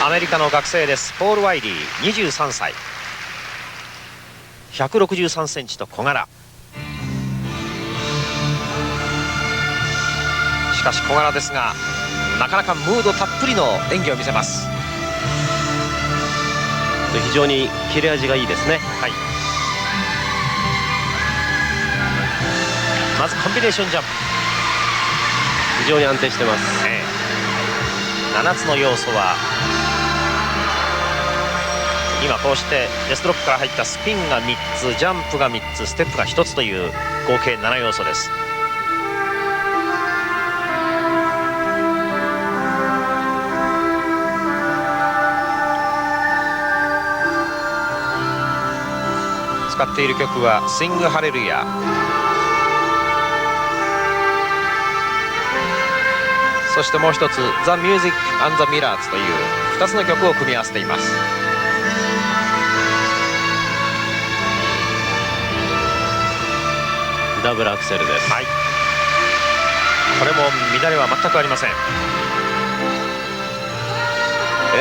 アメリカの学生です。ポール・ワイリー、23歳、163センチと小柄。しかし小柄ですが、なかなかムードたっぷりの演技を見せます。非常に切れ味がいいですね。はい、まずコンビネーションジャンプ、非常に安定してます。7つの要素は今こうしてデストロップから入ったスピンが3つ、ジャンプが3つ、ステップが1つという合計7要素です。使っている曲はスイングハレルヤ、そしてもう一つザ・ミュージック・アンド・ザ・ミラーズという2つの曲を組み合わせています。ダブルアクセルです。はい、これも乱れは全くありません。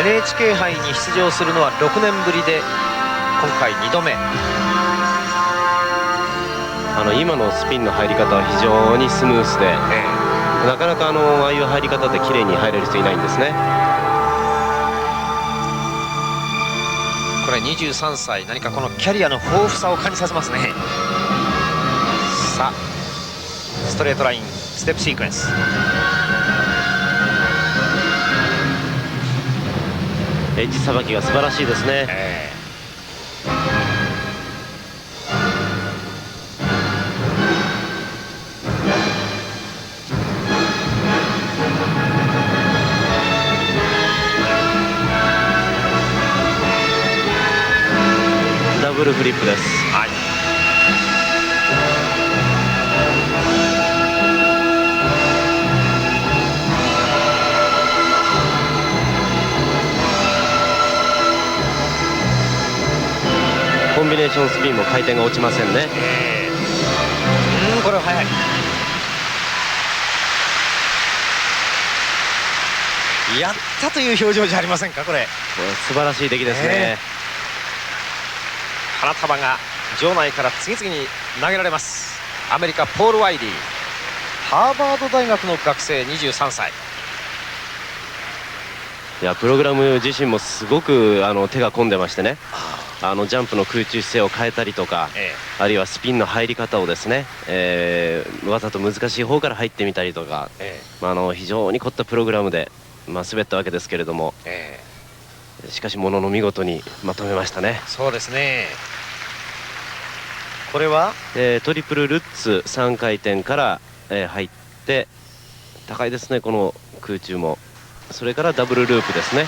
NHK 杯に出場するのは6年ぶりで今回2度目。今のスピンの入り方は非常にスムースで、なかなかああいう入り方で綺麗に入れる人いないんですね。これ23歳、何かこのキャリアの豊富さを感じさせますね。さあストレートラインステップシークエンス、エッジさばきが素晴らしいですね。ダブルフリップです。はい、コンビネーションスピンも回転が落ちませんね。これは速い。やったという表情じゃありませんか。これ素晴らしい出来ですね。花束が場内から次々に投げられます。アメリカポール・ワイリー、ハーバード大学の学生、23歳。いやプログラム自身もすごく手が込んでましてね、ジャンプの空中姿勢を変えたりとか、あるいはスピンの入り方をですね、わざと難しい方から入ってみたりとか、非常に凝ったプログラムで、滑ったわけですけれども、しかしものの見事にまとめましたね。そうですね。これは、トリプルルッツ3回転から、入って高いですね、この空中も。それからダブルループですね。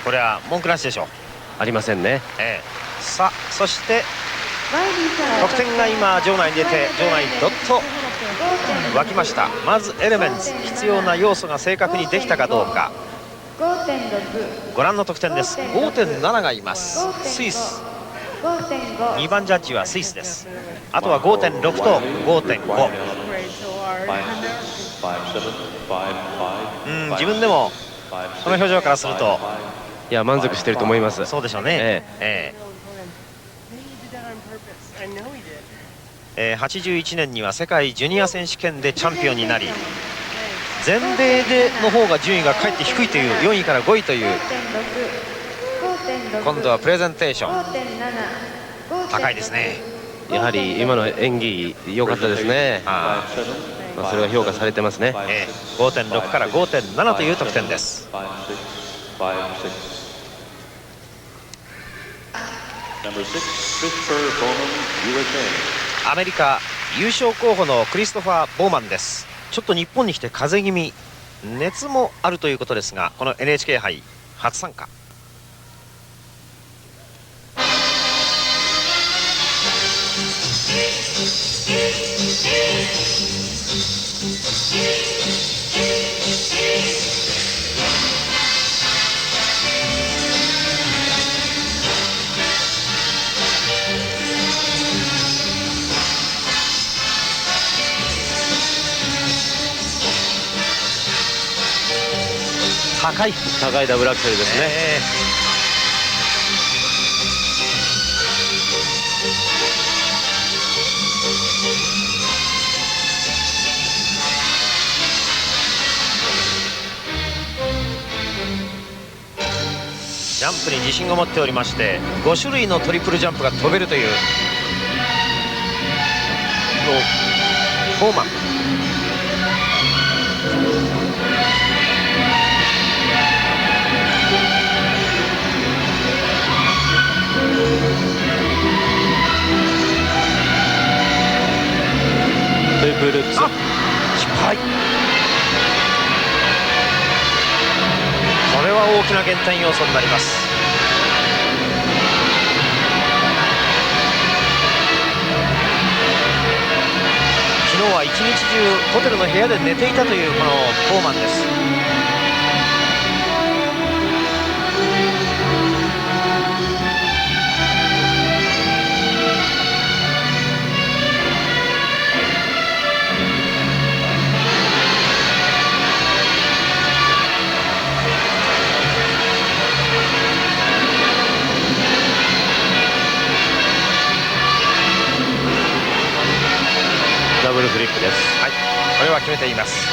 これは文句なしでしょう。ありませんね。さあそして得点が今場内に出て、場内どっと沸きました。まずエレメンツ、必要な要素が正確にできたかどうか。ご覧の得点です。 5.7 がいます。スイス、2番ジャッジはスイスです。あとは 5.6 と 5.5。 自分でもこの表情からすると、いや満足していると思います。そうでしょうね。81年には世界ジュニア選手権でチャンピオンになり、全米での方が順位がかえって低いという、4位から5位という。今度はプレゼンテーション高いですね。やはり今の演技良かったですね。それが評価されてますね。5.6 から 5.7 という得点です。アメリカ優勝候補のクリストファー・ボーマンです。ちょっと日本に来て風邪気味、熱もあるということですが、この NHK 杯初参加。高いダブルアクセルですね。ジャンプに自信を持っておりまして、5種類のトリプルジャンプが飛べるというボーマン。トリプルルッツ、失敗。これは大きな減点要素になります。昨日は一日中ホテルの部屋で寝ていたというこのボーマンです。ダブルフリップです。はい、これは決めています。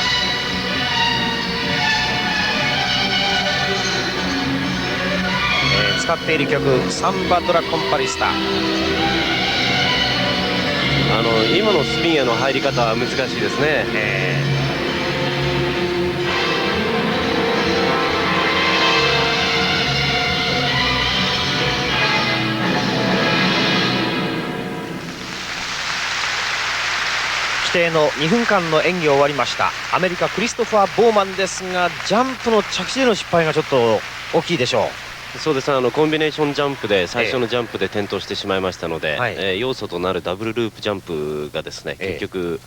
使っている曲サンバドラコンパリスタ。今のスピンへの入り方は難しいですね。規定の2分間の演技終わりました。アメリカクリストファー・ボーマンですが、ジャンプの着地での失敗がちょっと大きいでしょう。そうですね、コンビネーションジャンプで最初のジャンプで転倒してしまいましたので、要素となるダブルループジャンプがですね、結局、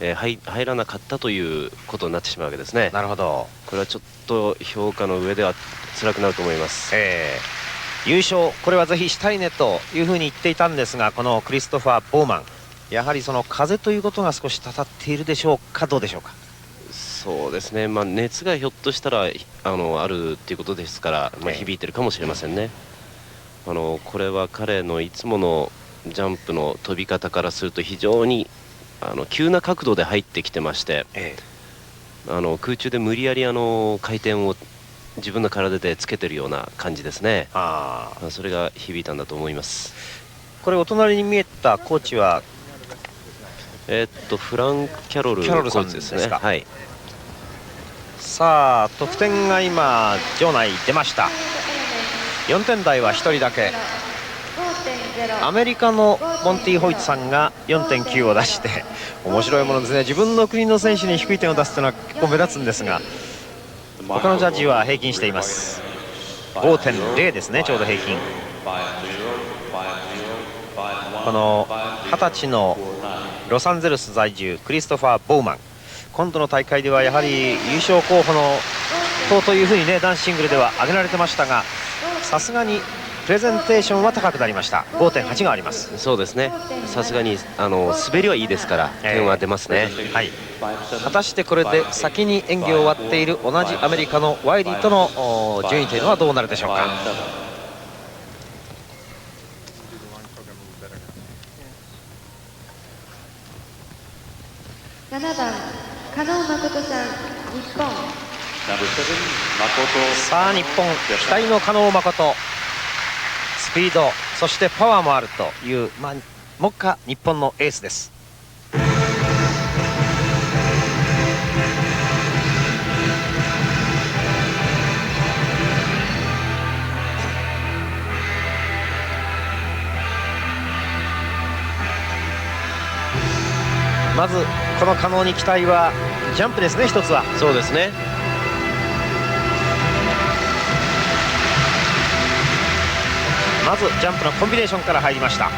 入らなかったということになってしまうわけですね。なるほど。これはちょっと評価の上では辛くなると思います。優勝これはぜひしたいねというふうに言っていたんですが、このクリストファー・ボーマン、やはりその風ということが少したたっているでしょうか、どうでしょうか。そうですね、熱がひょっとしたらあるっていうことですから、響いてるかもしれませんね。これは彼のいつものジャンプの飛び方からすると非常に急な角度で入ってきてまして、空中で無理やり回転を自分の体でつけてるような感じですね。それが響いたんだと思います。これお隣に見えたコーチはフラン・キャロルコーチですね。はい。さあ得点が今場内出ました。4点台は1人だけ。アメリカのモンティ・ホイットさんが 4.9 を出して、面白いものですね。自分の国の選手に低い点を出すというのは結構目立つんですが、他のジャッジは平均しています。 5.0 ですね、ちょうど平均。この20歳のロサンゼルス在住クリストファー・ボーマン、今度の大会ではやはり優勝候補の筆頭というふうにね、男子シングルでは挙げられてましたが、さすがにプレゼンテーションは高くなりました。 5.8 があります。そうですね、さすがに滑りはいいですから点は出ますね。はい、果たしてこれで先に演技を終わっている同じアメリカのワイリーとの順位というのはどうなるでしょうか。7番加納誠さん、日本。さあ日本期待の加納誠、スピードそしてパワーもあるという、目下日本のエースです。まずこの加納に期待はジャンプですね。一つはそうですね。まずジャンプのコンビネーションから入りました。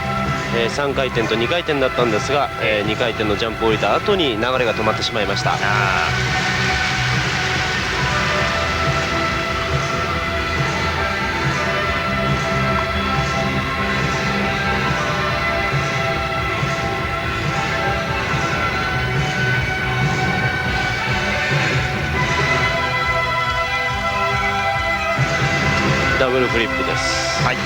3回転と2回転だったんですが、2回転のジャンプを降りた後に流れが止まってしまいました。ブルフリップです。はい。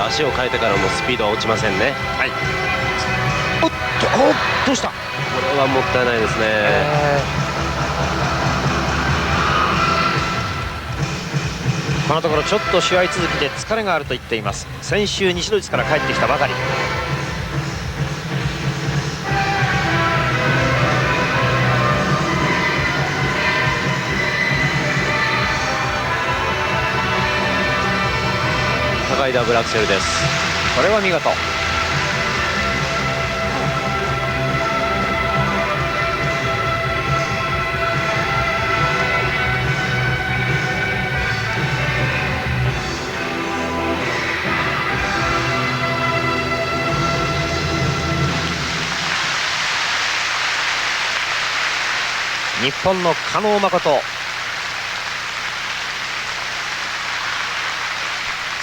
足を変えてからもスピードは落ちませんね。はい。おっと、どうした。これはもったいないですね。このところちょっと試合続きで疲れがあると言っています。先週西ドイツから帰ってきたばかり。高いダブルアクセルです。これは見事。日本の加納誠、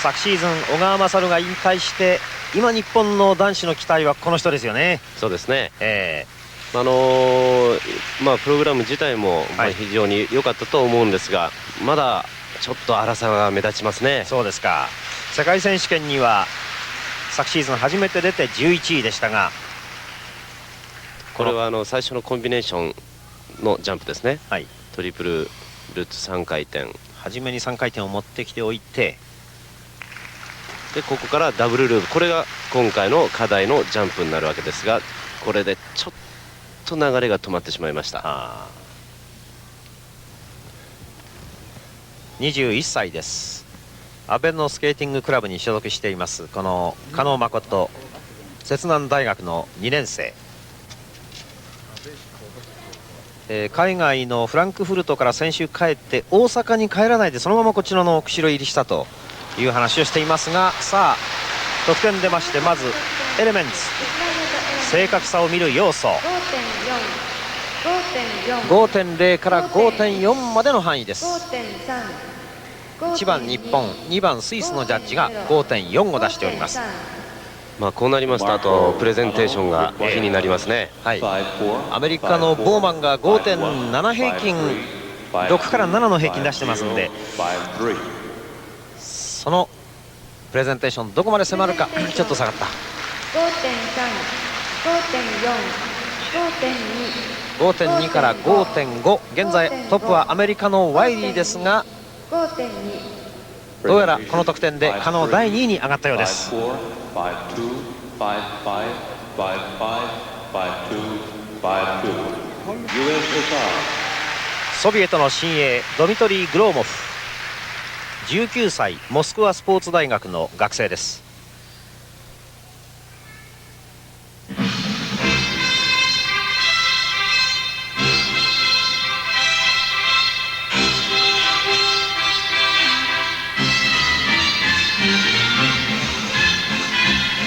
昨シーズン小川勝が引退して今日本の男子の期待はこの人ですよね。そうですね。プログラム自体も非常に良かったと思うんですが、まだちょっと荒さが目立ちますね。そうですか。世界選手権には昨シーズン初めて出て11位でしたが、これは最初のコンビネーションのジャンプですね。はい、トリプルルッツ3回転、初めに3回転を持ってきておいて、でここからダブルループ、これが今回の課題のジャンプになるわけですが、これでちょっと流れが止まってしまいました。21歳です。阿部のスケーティングクラブに所属しています、この加納誠、摂南大学の2年生。海外のフランクフルトから先週帰って大阪に帰らないでそのままこちらの釧路入りしたという話をしていますが、さあ得点出まして、まずエレメンツ、正確さを見る要素 5.0 から 5.4 までの範囲です。1番日本、2番スイスのジャッジが 5.4 を出しております。こうなりますと、あとプレゼンテーションが気になりますね。はい、アメリカのボーマンが 5.7 平均、6から7の平均出してますんで、そのプレゼンテーションどこまで迫るか。ちょっと下がった。 5.2 から 5.5、 現在トップはアメリカのワイリーですが、どうやらこの得点で加納第2位に上がったようです。ソビエトの新鋭ドミトリー・グローモフ、19歳、モスクワスポーツ大学の学生です。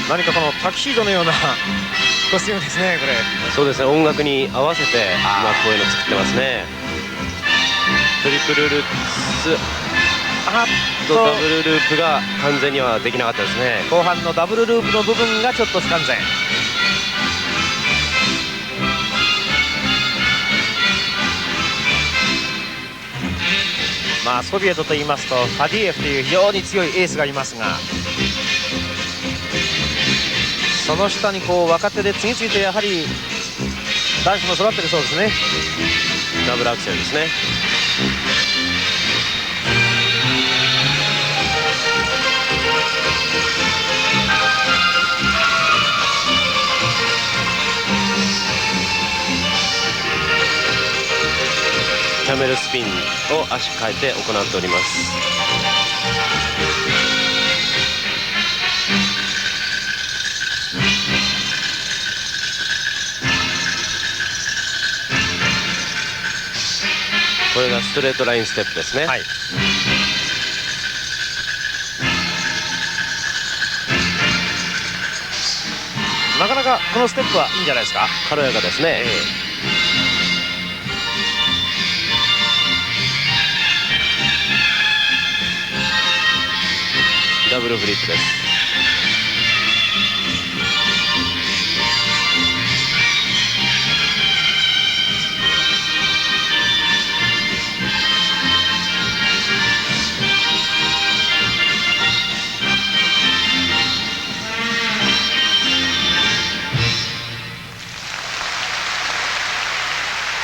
何かこのタキシードのようなコスチュームですね、これ。そうですね、音楽に合わせて今こういうの作ってますね。トリプルルッツとダブルループが完全にはできなかったですね。後半のダブルループの部分がちょっと不完全。ソビエトといいますとファディエフという非常に強いエースがいますが、その下に若手で次々とやはり男子も育ってるそうですね。ダブルアクセルですね。キャメルスピンを足変えて行っております。これがストレートラインステップですね。はい、なかなかこのステップはいいんじゃないですか。軽やかですね。ダブルフリップです。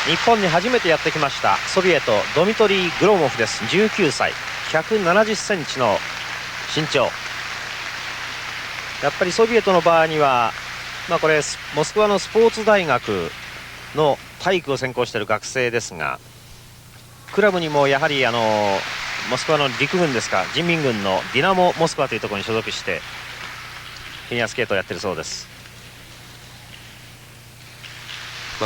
日本に初めてやってきましたソビエトドミトリー・グロモフです。19歳、170センチの身長。やっぱりソビエトの場合には、これモスクワのスポーツ大学の体育を専攻している学生ですが、クラブにもやはりモスクワの陸軍ですか、人民軍のディナモモスクワというところに所属してフィギュアスケートをやっているそうです。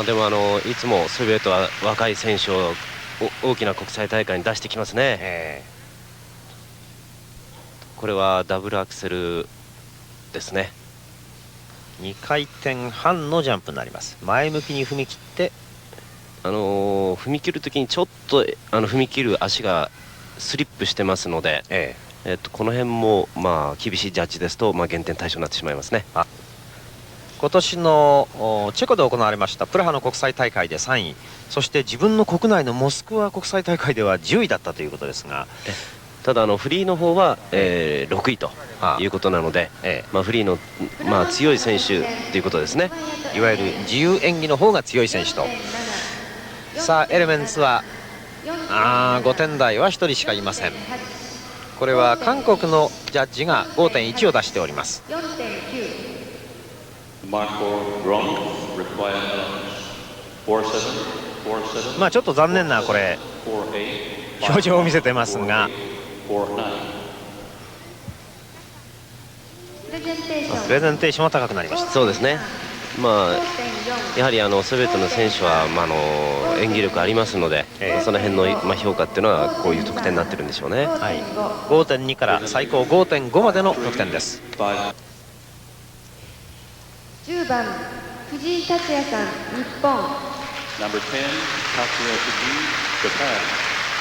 でもいつもソビエトは若い選手を大きな国際大会に出してきますね。これはダブルアクセルですね。2回転半のジャンプになります。前向きに踏み切って、踏み切るときにちょっと踏み切る足がスリップしてますので、この辺も厳しいジャッジですと、減点対象になってしまいますね。今年のチェコで行われましたプラハの国際大会で3位、そして自分の国内のモスクワ国際大会では10位だったということですが、ただフリーの方は、6位ということなので、フリーの、強い選手ということですね。いわゆる自由演技の方が強い選手と。さあエレメンツは5点台は1人しかいません。これは韓国のジャッジが 5.1 を出しております。ちょっと残念なこれ表情を見せてますが、プレゼンテーションは高くなりました。そうですね。やはりソビエトの選手は、演技力ありますので、その辺の、評価っていうのはこういう得点になってるんでしょうね。5.2 から最高 5.5 までの得点です。10番藤井達也さん、日本。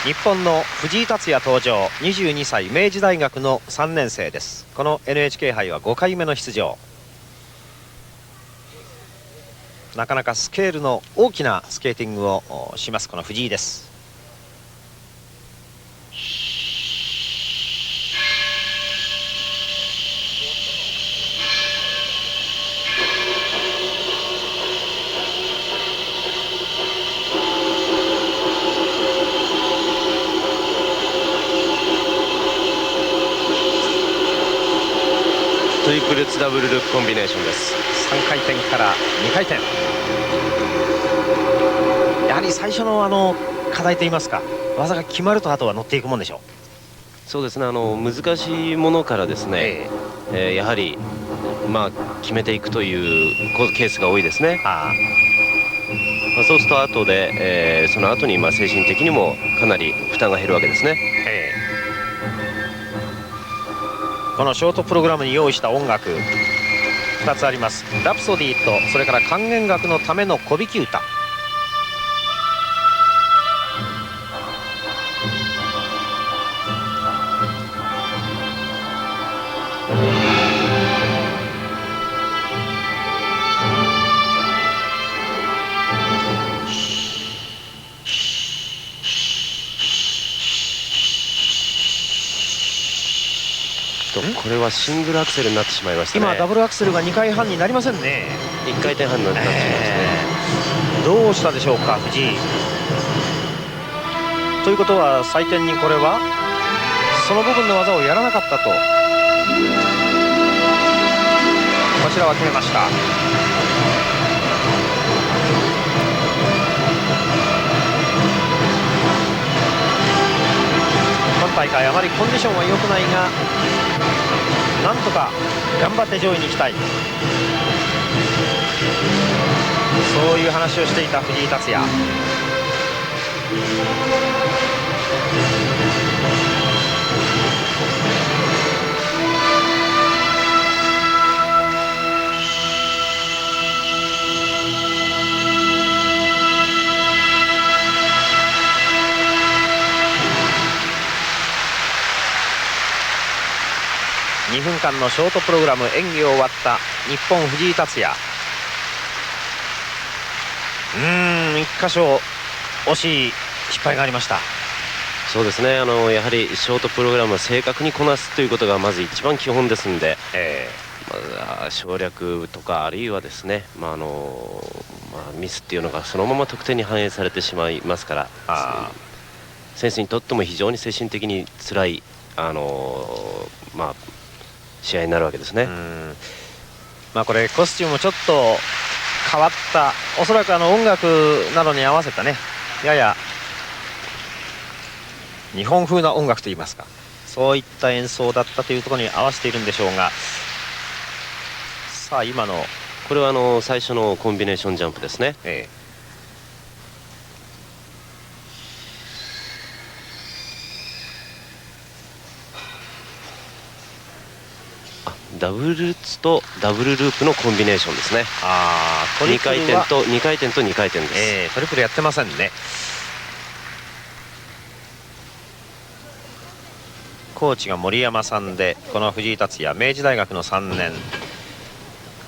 日本の藤井達也登場。22歳、明治大学の3年生です。この NHK 杯は5回目の出場。なかなかスケールの大きなスケーティングをしますこの藤井です。トリプルツダブルループコンビネーションです。3回転から2回転。やはり最初の課題といいますか、技が決まるとあとは乗っていくもんでしょう。そうですね。難しいものからですね、やはり決めていくというケースが多いですね。そうすると後で、その後に精神的にもかなり負担が減るわけですね。このショートプログラムに用意した音楽2つあります。ラプソディーとそれから管弦楽のための小弾き歌。これはシングルアクセルになってしまいましたね。今ダブルアクセルが2回半になりませんね。1回転半になってしまいますね。どうしたでしょうか藤井。ということは採点にこれはその部分の技をやらなかったと、こちらは決めました。今大会あまりコンディションは良くないが、なんとか頑張って上位に行きたい、そういう話をしていた藤井達也。2分間のショートプログラム演技を終わった日本藤井達也。1箇所惜しい失敗がありました。そうですね、やはりショートプログラムを正確にこなすということがまず一番基本ですんで、省略とかあるいはですね、ミスっていうのがそのまま得点に反映されてしまいますから、選手にとっても非常に精神的に辛い、試合になるわけですね。これコスチュームもちょっと変わった、おそらく音楽などに合わせたね、やや日本風な音楽といいますか、そういった演奏だったというところに合わせているんでしょうが、さあ今のこれは最初のコンビネーションジャンプですね。ダブルルッツとダブルループのコンビネーションですね。2回転と2回転と2回転です。トリプルやってませんね。コーチが森山さんで、この藤井達也明治大学の3年、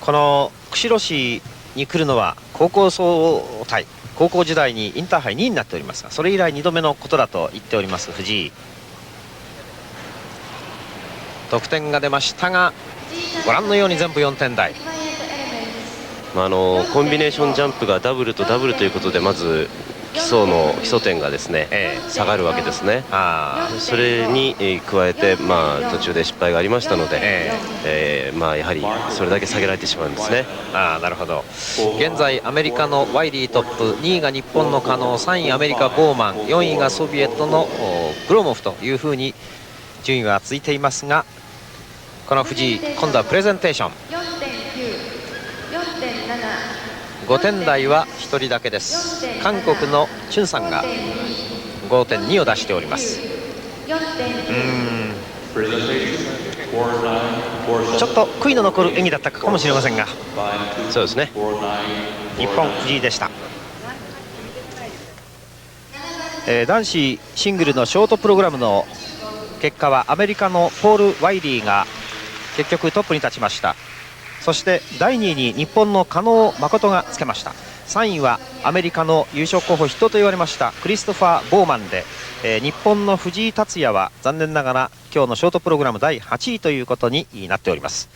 この釧路市に来るのは高校時代にインターハイ2位になっておりますが、それ以来2度目のことだと言っております藤井。得点が出ましたが、ご覧のように全部4点台。コンビネーションジャンプがダブルとダブルということで、まず基礎点がですね、下がるわけですね。それに加えて、途中で失敗がありましたので、やはりそれだけ下げられてしまうんですね。なるほど。現在アメリカのワイリートップ、2位が日本の加納、3位アメリカボーマン、4位がソビエトのグロモフというふうに順位が続いていますが、この藤井、今度はプレゼンテーション5点台は1人だけです。韓国のチュンさんが 5.2 を出しております。ちょっと悔いの残る演技だったかもしれませんが、そうですね、日本藤井でした。男子シングルのショートプログラムの結果はアメリカのポール・ワイリーが結局トップに立ちました。そして第2位に日本の加納誠がつけました。3位はアメリカの優勝候補筆頭と言われましたクリストファー・ボーマンで、日本の藤井達也は残念ながら今日のショートプログラム第8位ということになっております。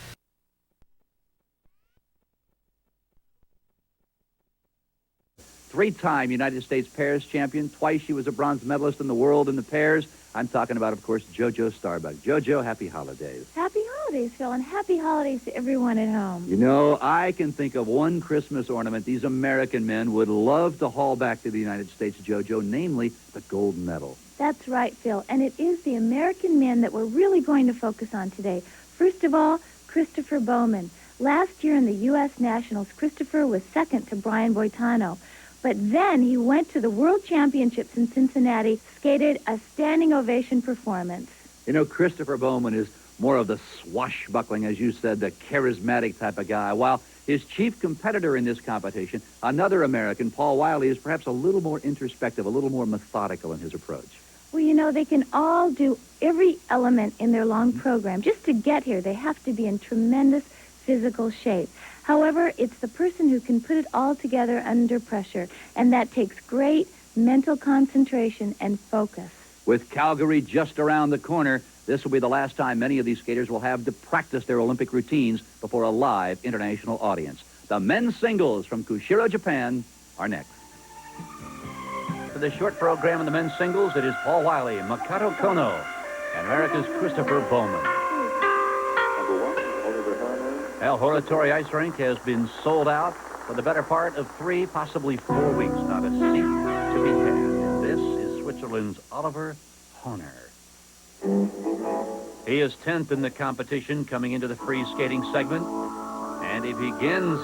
Three-time United States pairs champion. Twice she was a bronze medalist in the world in the pairs. I'm talking about, of course, JoJo Starbuck. JoJo, happy holidays. Happy holidays, Phil, and happy holidays to everyone at home. You know, I can think of one Christmas ornament these American men would love to haul back to the United States, JoJo, namely the gold medal. That's right, Phil, and it is the American men that we're really going to focus on today. First of all, Christopher Bowman. Last year in the U.S. Nationals, Christopher was second to Brian Boitano. But then he went to the World Championships in Cincinnati, skated a standing ovation performance. You know, Christopher Bowman is more of the swashbuckling, as you said, the charismatic type of guy, while his chief competitor in this competition, another American, Paul Wylie, is perhaps a little more introspective, a little more methodical in his approach. Well, you know, they can all do every element in their long program. Just to get here, they have to be in tremendous physical shape. However, it's the person who can put it all together under pressure, and that takes great mental concentration and focus. With Calgary just around the corner, this will be the last time many of these skaters will have to practice their Olympic routines before a live international audience. The men's singles from Kushiro, Japan, are next. For this short program in the men's singles, it is Paul Wylie, Makoto Kono, and America's Christopher Bowman. El Horatory Ice Rink has been sold out for the better part of 3, possibly 4 weeks. Not a seat to be had. This is Switzerland's Oliver Horner. He is 10th in the competition coming into the free skating segment. And he begins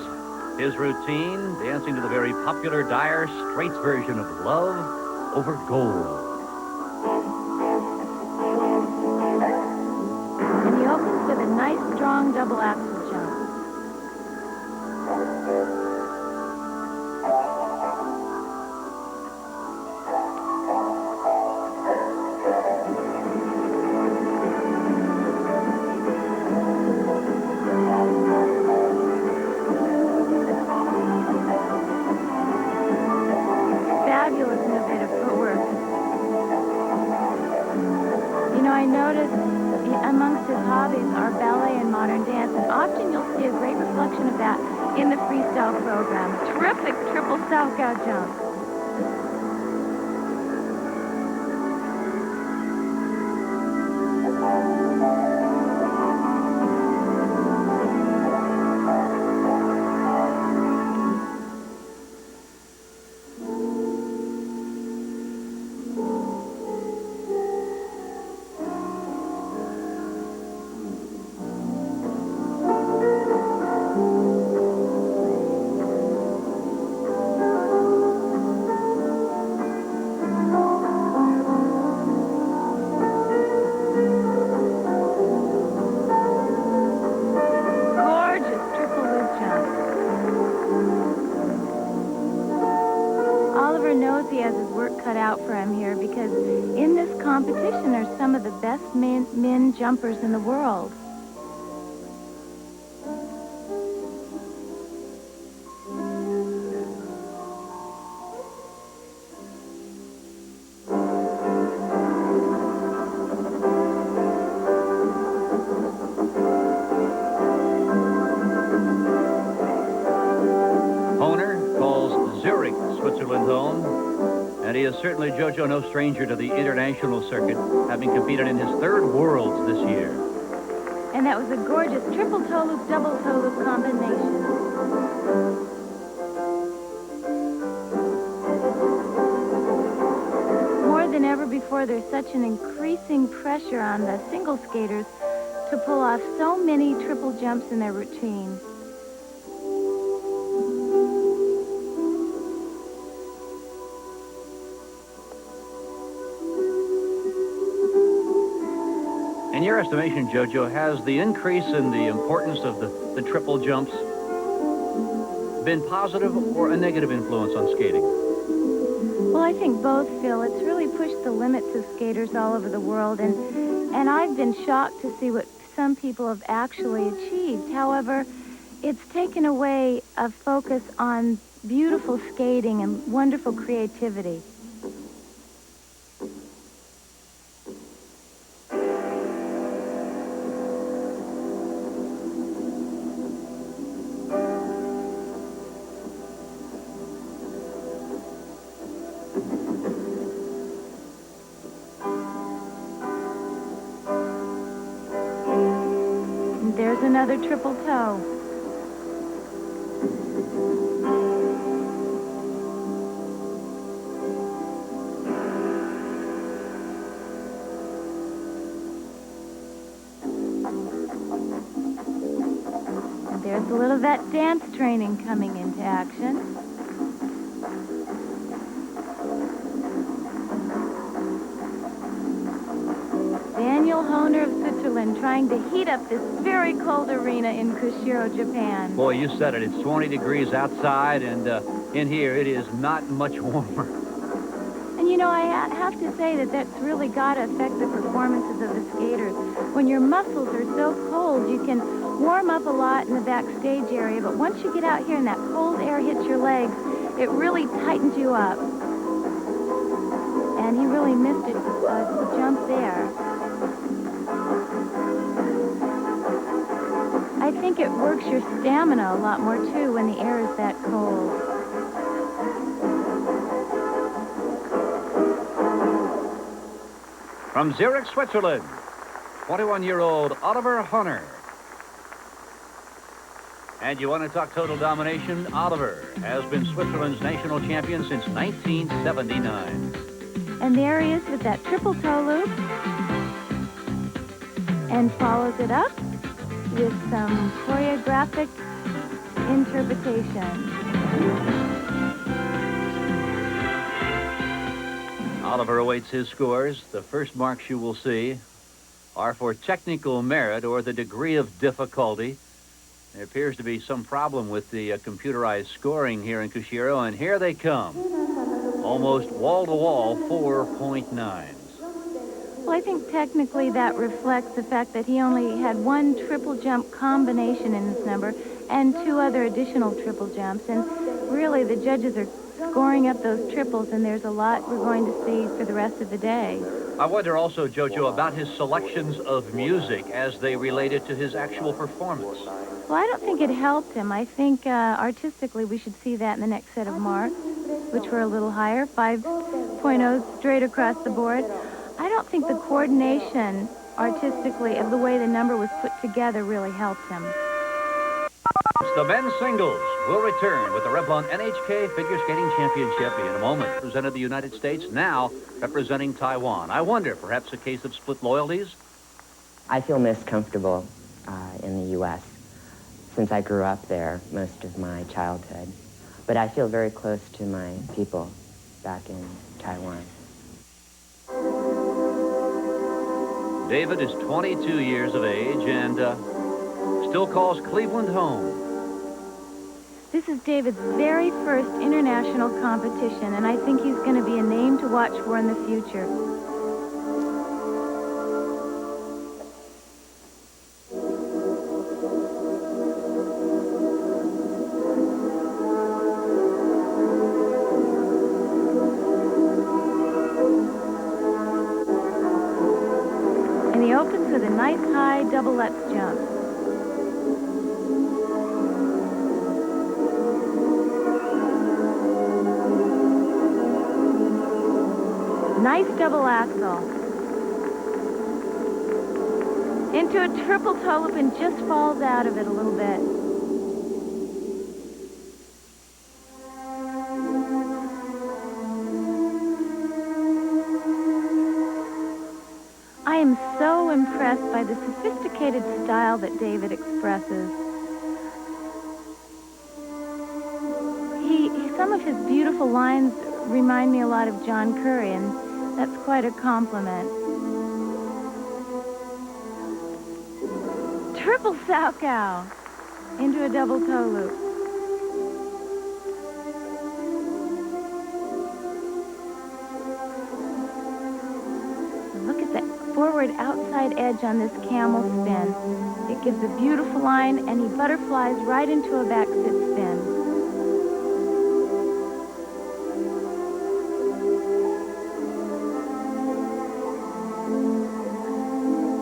his routine dancing to the very popular Dire Straits version of Love Over Gold. And he opens with a nice, strong double axel jump. often you'll see a great reflection of that in the freestyle program. Terrific triple Salchow jump. For him here because in this competition are some of the best men jumpers in the world. Honer calls Zurich, Switzerland home. And he is certainly, JoJo, no stranger to the international circuit, having competed in his third Worlds this year. And that was a gorgeous triple toe loop, double toe loop combination. More than ever before, there's such an increasing pressure on the single skaters to pull off so many triple jumps in their routine. In your estimation, JoJo, has the increase in the importance of the triple jumps been positive or a negative influence on skating? Well, I think both, Phil. It's really pushed the limits of skaters all over the world, and I've been shocked to see what some people have actually achieved. However, it's taken away a focus on beautiful skating and wonderful creativity. There's another triple toe. And there's a little of that dance training coming into action. Honer of Switzerland trying to heat up this very cold arena in Kushiro, Japan. Boy, you said it. It's 20 degrees outside, and in here it is not much warmer. And you know, I have to say that that's really got to affect the performances of the skaters. When your muscles are so cold, you can warm up a lot in the backstage area, but once you get out here and that cold air hits your legs, it really tightens you up. And he really missed a jump there. I think it works your stamina a lot more, too, when the air is that cold. From Zurich, Switzerland, 21-year-old Oliver Honer. And you want to talk total domination? Oliver has been Switzerland's national champion since 1979. And there he is with that triple toe loop. And follows it up with some choreographic interpretation. Oliver awaits his scores. The first marks you will see are for technical merit or the degree of difficulty. There appears to be some problem with the computerized scoring here in Kushiro, and here they come. Almost wall-to-wall 4.9s. Well, I think technically that reflects the fact that he only had one triple jump combination in his number and two other additional triple jumps. And really the judges are scoring up those triples, and there's a lot we're going to see for the rest of the day. I wonder also, Jojo, about his selections of music as they related to his actual performance. Well, I don't think it helped him. I think artistically we should see that in the next set of marks, which were a little higher, 5.0 straight across the board. I don't think the coordination artistically of the way the number was put together really helped him. The men's singles will return with the Revlon NHK Figure Skating Championship in a moment. Represented the United States, now representing Taiwan. I wonder, perhaps a case of split loyalties? I feel most comfortable in the U.S. since I grew up there most of my childhood. But I feel very close to my people back in Taiwan. David is 22 years of age and still calls Cleveland home. This is David's very first international competition, and I think he's going to be a name to watch for in the future. And he opens with a nice high double Lutz jump. Nice double axel. Into a triple toe loop and just falls out of it a little bit. I am so impressed by the sophisticated style that David expresses. Some of his beautiful lines remind me a lot of John Curry, and that's quite a compliment. Triple Salchow into a double toe loop. Look at that forward outside edge on this camel spin. It gives a beautiful line, and he butterflies right into a back sit spin.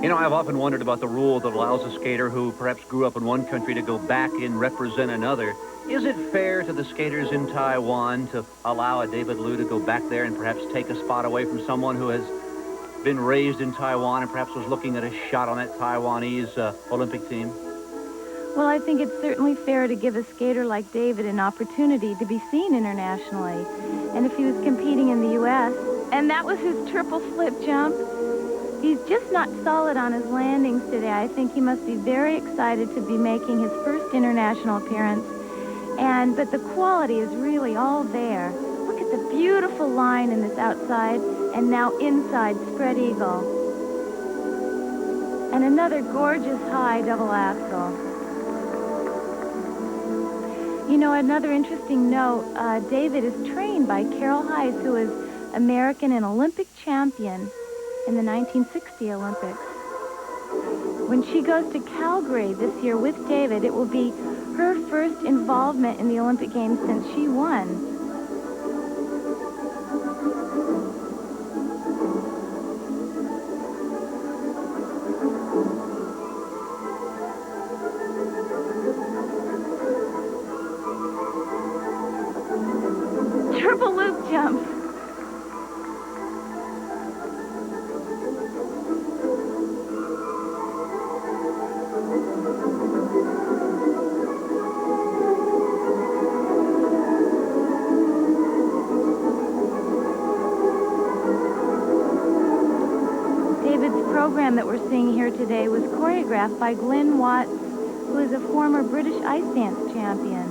You know, I've often wondered about the rule that allows a skater who perhaps grew up in one country to go back and represent another. Is it fair to the skaters in Taiwan to allow a David Liu to go back there and perhaps take a spot away from someone who has been raised in Taiwan and perhaps was looking at a shot on that Taiwanese Olympic team? Well, I think it's certainly fair to give a skater like David an opportunity to be seen internationally. And if he was competing in the U.S., and that was his triple flip jump, he's just not solid on his landings today. I think he must be very excited to be making his first international appearance. But the quality is really all there. Look at the beautiful line in this outside and now inside spread eagle. And another gorgeous high double axel. You know, another interesting note, David is trained by Carol Heiss, who is American and Olympic champion in the 1960 Olympics. When she goes to Calgary this year with David, it will be her first involvement in the Olympic Games since she won. Triple loop jump. Program that we're seeing here today was choreographed by Glenn Watts, who is a former British ice dance champion.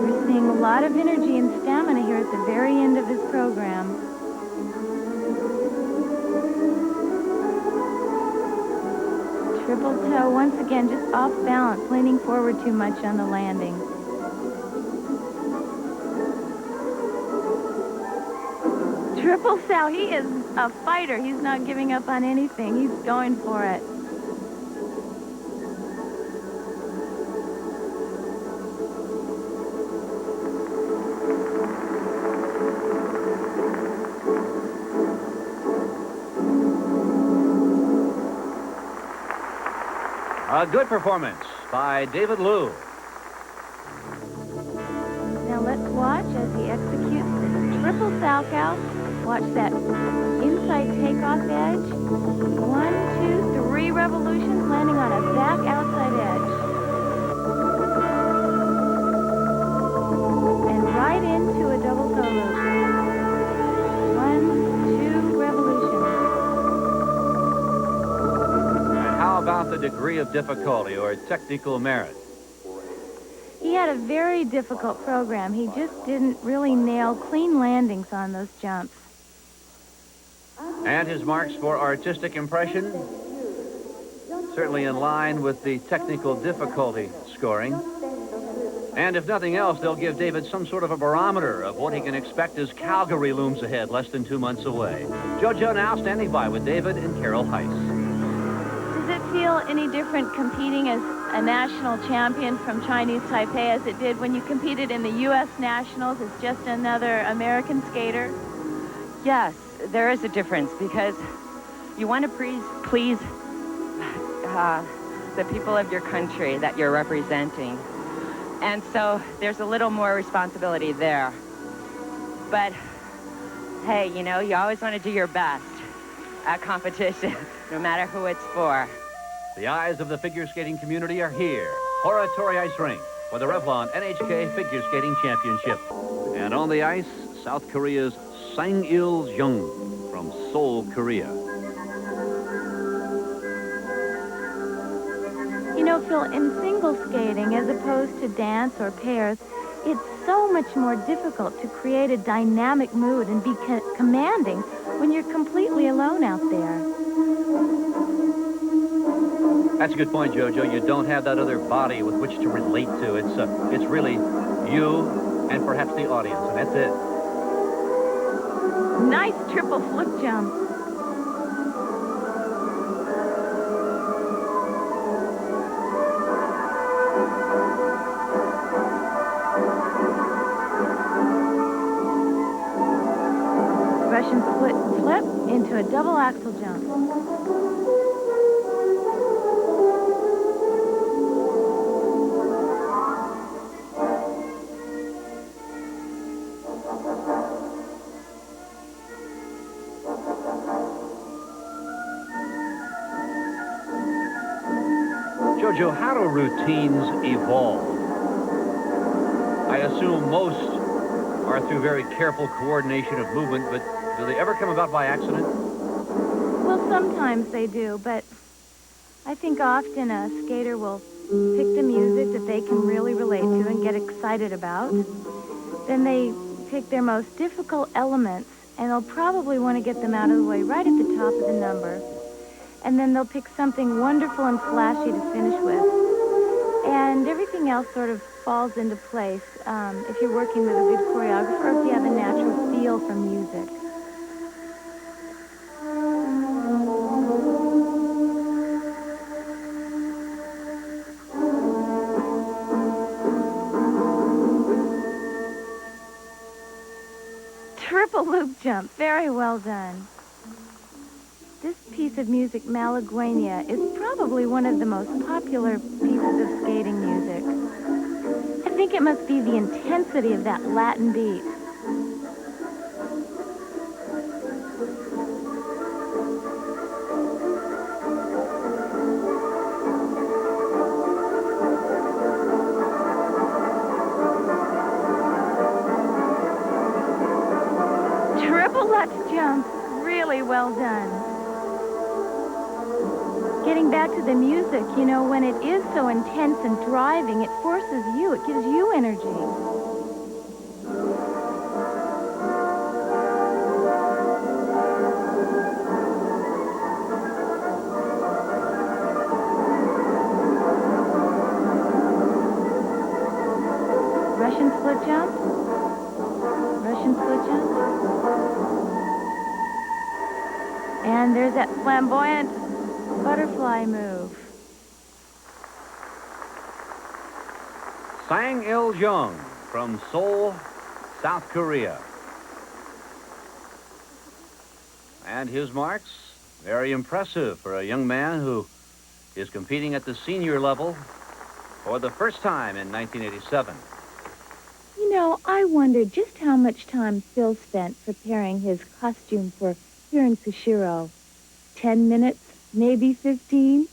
We're seeing a lot of energy and stamina here at the very end of his program. Triple toe, once again, just off balance, leaning forward too much on the landing. Triple sow, he is a fighter. He's not giving up on anything. He's going for it. A good performance by David Liu. Now let's watch as he executes this triple Salchow. Watch that inside takeoff edge. 1, 2, 3 revolutions, landing on a back outside edge. And right into a double toe loop. 1, 2 revolutions. And how about the degree of difficulty or technical merit? He had a very difficult program. He just didn't really nail clean landings on those jumps. And his marks for artistic impression, certainly in line with the technical difficulty scoring. And if nothing else, they'll give David some sort of a barometer of what he can expect as Calgary looms ahead, less than 2 months away. JoJo now standing by with David and Carol Heiss. Does it feel any different competing as a national champion from Chinese Taipei as it did when you competed in the U.S. Nationals as just another American skater? Yes, there is a difference because you want to please the people of your country that you're representing. And so there's a little more responsibility there. But, hey, you know, you always want to do your best at competition, no matter who it's for. The eyes of the figure skating community are here. Horatory Ice Rink for the Revlon NHK Figure Skating Championship. And on the ice, South Korea's Sang-il Jung from Seoul, Korea. You know, Phil, in single skating, as opposed to dance or pairs, it's so much more difficult to create a dynamic mood and be commanding when you're completely alone out there. That's a good point, JoJo. You don't have that other body with which to relate to. It's really you and perhaps the audience, and that's it. Nice triple flip jump. Russian split flip into a double axel jump. JoJo, how do routines evolve? I assume most are through very careful coordination of movement, but do they ever come about by accident? Well, sometimes they do, but I think often a skater will pick the music that they can really relate to and get excited about. Then they pick their most difficult elements, and they'll probably want to get them out of the way right at the top of the number. And then they'll pick something wonderful and flashy to finish with. And everything else sort of falls into place if you're working with a good choreographer or if you have a natural feel for music. Triple loop jump, very well done. This piece of music, Malagueña, is probably one of the most popular pieces of skating music. I think it must be the intensity of that Latin beat. Triple Lutz jump, really well done. Getting back to the music, you know, when it is so intense and driving, it forces you, it gives you energy. Russian split jump. Russian split jump. And there's that flamboyant butterfly move. Sang-il-jung from Seoul, South Korea. And his marks, very impressive for a young man who is competing at the senior level for the first time in 1987. You know, I wondered just how much time Phil spent preparing his costume for here in Kushiro. 10 minutes, maybe 15?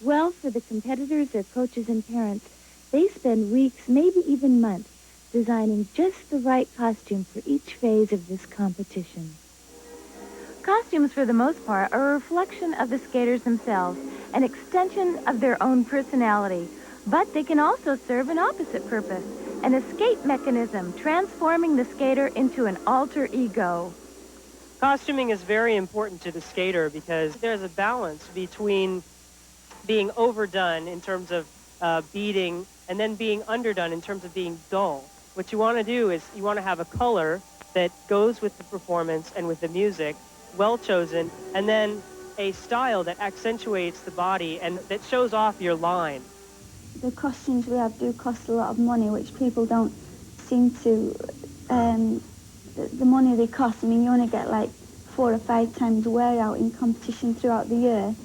Well, for the competitors, their coaches, and parents, they spend weeks, maybe even months, designing just the right costume for each phase of this competition. Costumes, for the most part, are a reflection of the skaters themselves, an extension of their own personality. But they can also serve an opposite purpose, an escape mechanism, transforming the skater into an alter ego. Costuming is very important to the skater because there's a balance between being overdone in terms of beating and then being underdone in terms of being dull. What you want to do is you want to have a color that goes with the performance and with the music, well chosen, and then a style that accentuates the body and that shows off your line. The costumes we have do cost a lot of money, which people don't seem to, the money they cost. I mean, you only get like 4 or 5 times wear out in competition throughout the year.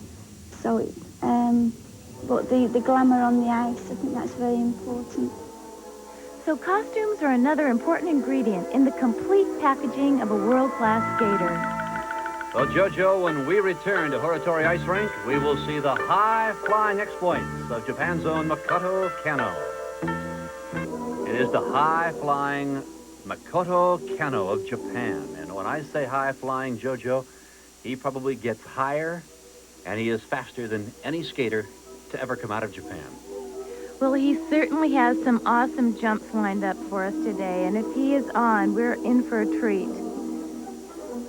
So, but the glamour on the ice, I think that's very important. So costumes are another important ingredient in the complete packaging of a world-class skater. Well, JoJo, when we return to Horitori Ice Rink, we will see the high-flying exploits of Japan's own Makoto Kano. It is the high-flying Makoto Kano of Japan. And when I say high-flying, JoJo, he probably gets higher, and he is faster than any skater to ever come out of Japan. Well, he certainly has some awesome jumps lined up for us today, and if he is on, we're in for a treat.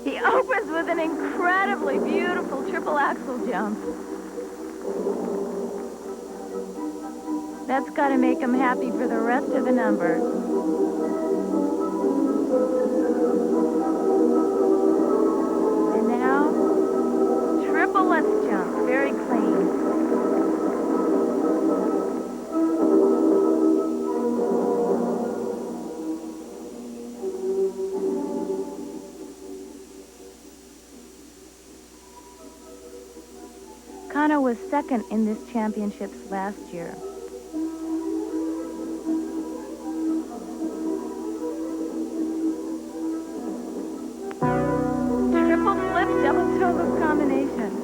He opens with an incredibly beautiful triple axel jump. That's got to make him happy for the rest of the number. And now, triple lutz jump, very clean. Kano was second in this championships last year. Triple flip, double toe combination.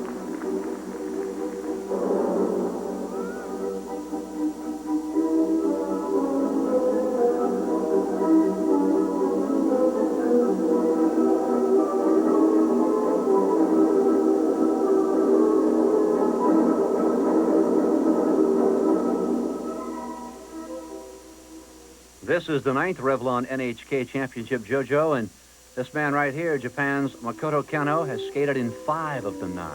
This is the 9th Revlon NHK Championship, JoJo, and this man right here, Japan's Makoto Kano, has skated in 5 of the 9.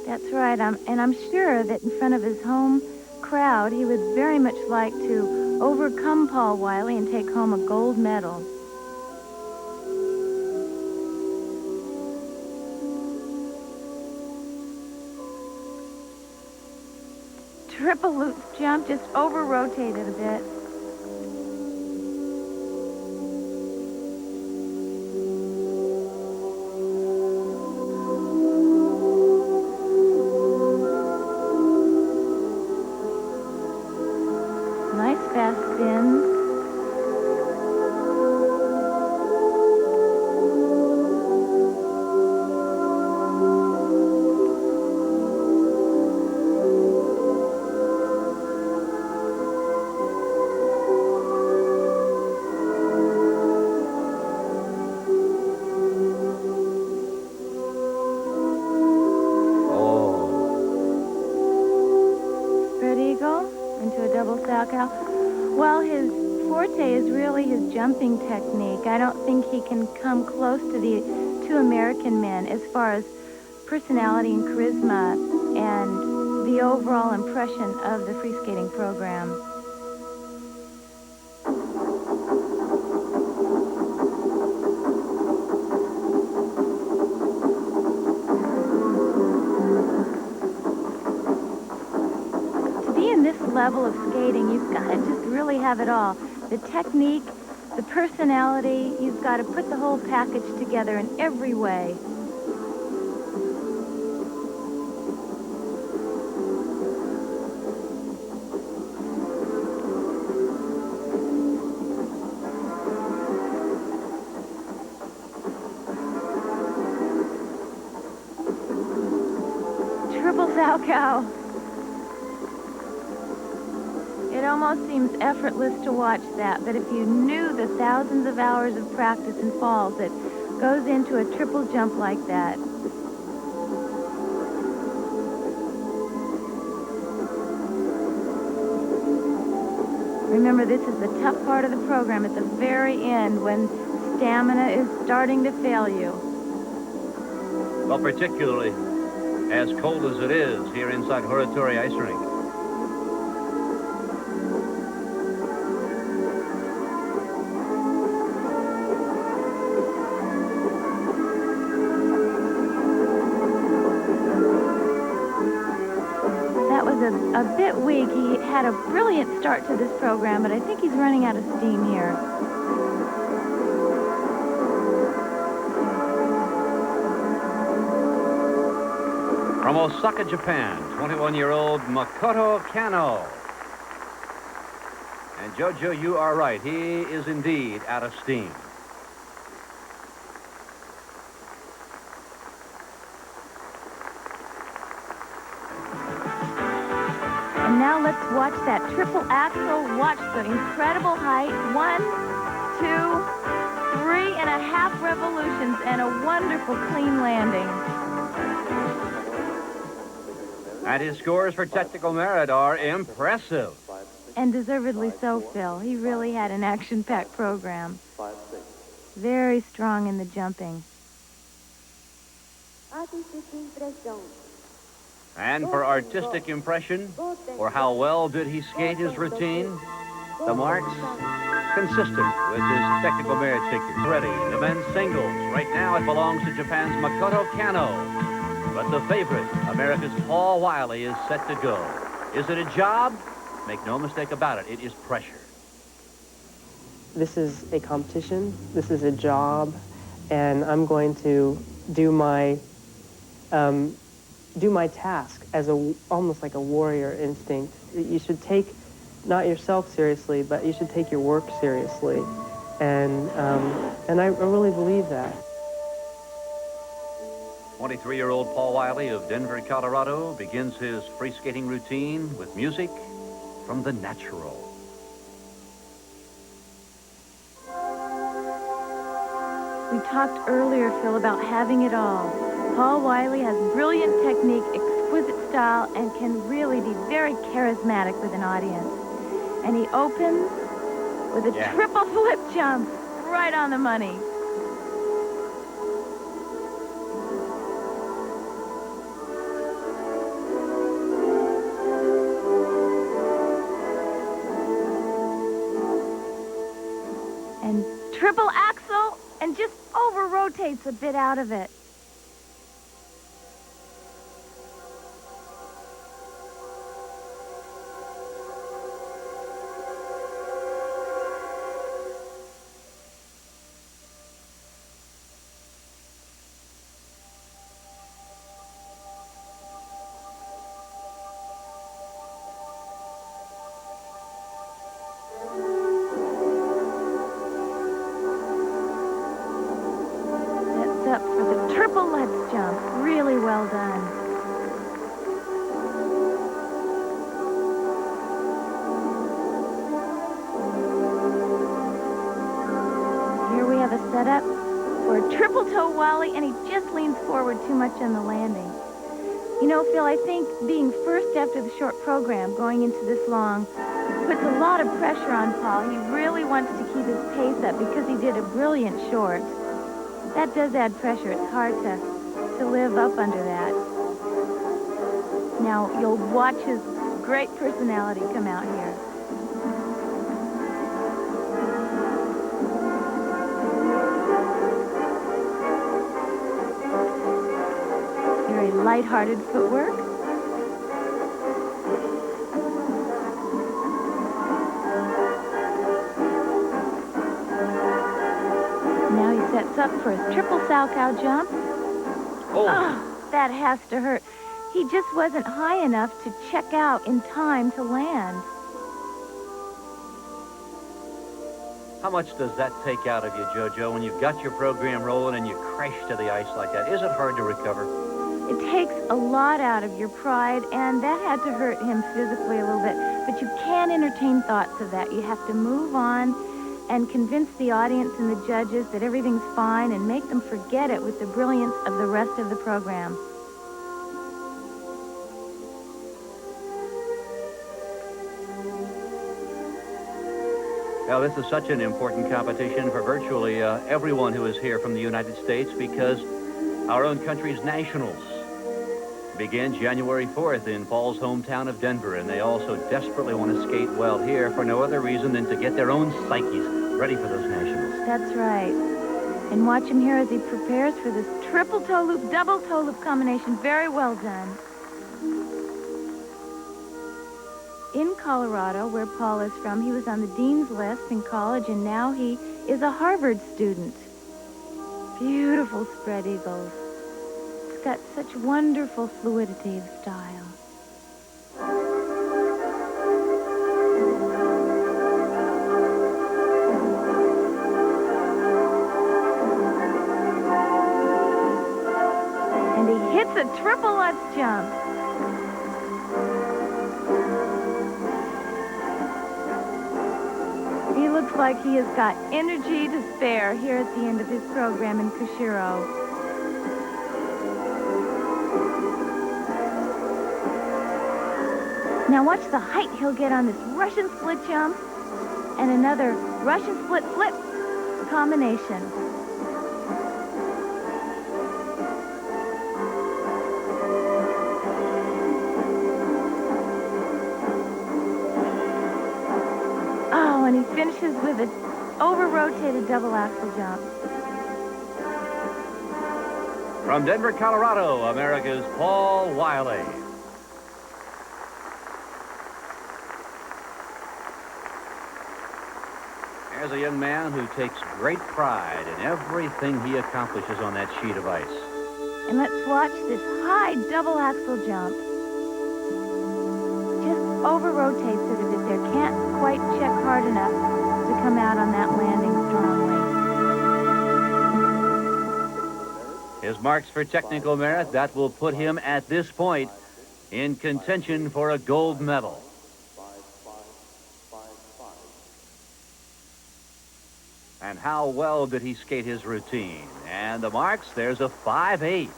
That's right, and I'm sure that in front of his home crowd, he would very much like to overcome Paul Wylie and take home a gold medal. Triple loop jump, just over-rotated a bit. Nice fast spin. Well, his forte is really his jumping technique. I don't think he can come close to the 2 American men as far as personality and charisma and the overall impression of the free skating program. level of skating, you've got to just really have it all. The technique, the personality, you've got to put the whole package together in every way. Triple Salchow. It almost seems effortless to watch that, but if you knew the thousands of hours of practice and falls that goes into a triple jump like that. Remember, this is the tough part of the program at the very end when stamina is starting to fail you. Well, particularly as cold as it is here inside Horatori Ice Rink. That was a bit weak. He had a brilliant start to this program, but I think he's running out of steam here. From Osaka, Japan, 21-year-old Makoto Kano. And Jojo, you are right. He is indeed out of steam. And now let's watch that triple axel. Watch the incredible height. 1, 2, 3.5 revolutions and a wonderful clean landing. And his scores for technical merit are impressive. And deservedly so, Phil. He really had an action-packed program. Very strong in the jumping. And for artistic impression, or how well did he skate his routine, the marks consistent with his technical merit figure. Ready, the men's singles. Right now it belongs to Japan's Makoto Kano. But the favorite, America's Paul Wylie, is set to go. Is it a job? Make no mistake about it, it is pressure. This is a competition, this is a job, and I'm going to do my task as almost like a warrior instinct. You should take not yourself seriously, but you should take your work seriously, and I really believe that. 23-year-old Paul Wylie of Denver, Colorado begins his free skating routine with music from the natural. We talked earlier, Phil, about having it all. Paul Wylie has brilliant technique, exquisite style, and can really be very charismatic with an audience. And he opens with a triple flip jump right on the money. And triple axel, and just over-rotates a bit out of it. Up for the triple let's jump. Really well done. Here we have a setup for a triple toe Wylie, and he just leans forward too much on the landing. You know, Phil, I think being first after the short program, going into this long, puts a lot of pressure on Paul. He really wants to keep his pace up because he did a brilliant short. That does add pressure. It's hard to live up under that. Now, you'll watch his great personality come out here. Very lighthearted footwork. for his triple Salchow jump. Oh. That has to hurt. He just wasn't high enough to check out in time to land. How much does that take out of you, JoJo, when you've got your program rolling and you crash to the ice like that? Is it hard to recover? It takes a lot out of your pride, and that had to hurt him physically a little bit. But you can't entertain thoughts of that. You have to move on and convince the audience and the judges that everything's fine and make them forget it with the brilliance of the rest of the program. Well, this is such an important competition for virtually everyone who is here from the United States, because our own country's nationals begin January 4th in Paul's hometown of Denver, and they also desperately want to skate well here for no other reason than to get their own psyches ready for those nationals. That's right. And watch him here as he prepares for this triple toe loop, double toe loop combination. Very well done. In Colorado, where Paul is from, he was on the dean's list in college, and now he is a Harvard student. Beautiful spread eagles. It's got such wonderful fluidity of style. And he hits a triple Lutz jump. He looks like he has got energy to spare here at the end of his program in Kushiro. Now watch the height he'll get on this Russian split jump and another Russian split flip combination. Oh, and he finishes with an over-rotated double axel jump. From Denver, Colorado, America's Paul Wylie. There's a young man who takes great pride in everything he accomplishes on that sheet of ice. And let's watch this high double axel jump. Just over-rotates it a bit there. Can't quite check hard enough to come out on that landing strongly. His marks for technical merit, that will put him at this point in contention for a gold medal. And how well did he skate his routine? And the marks, there's a 5.8.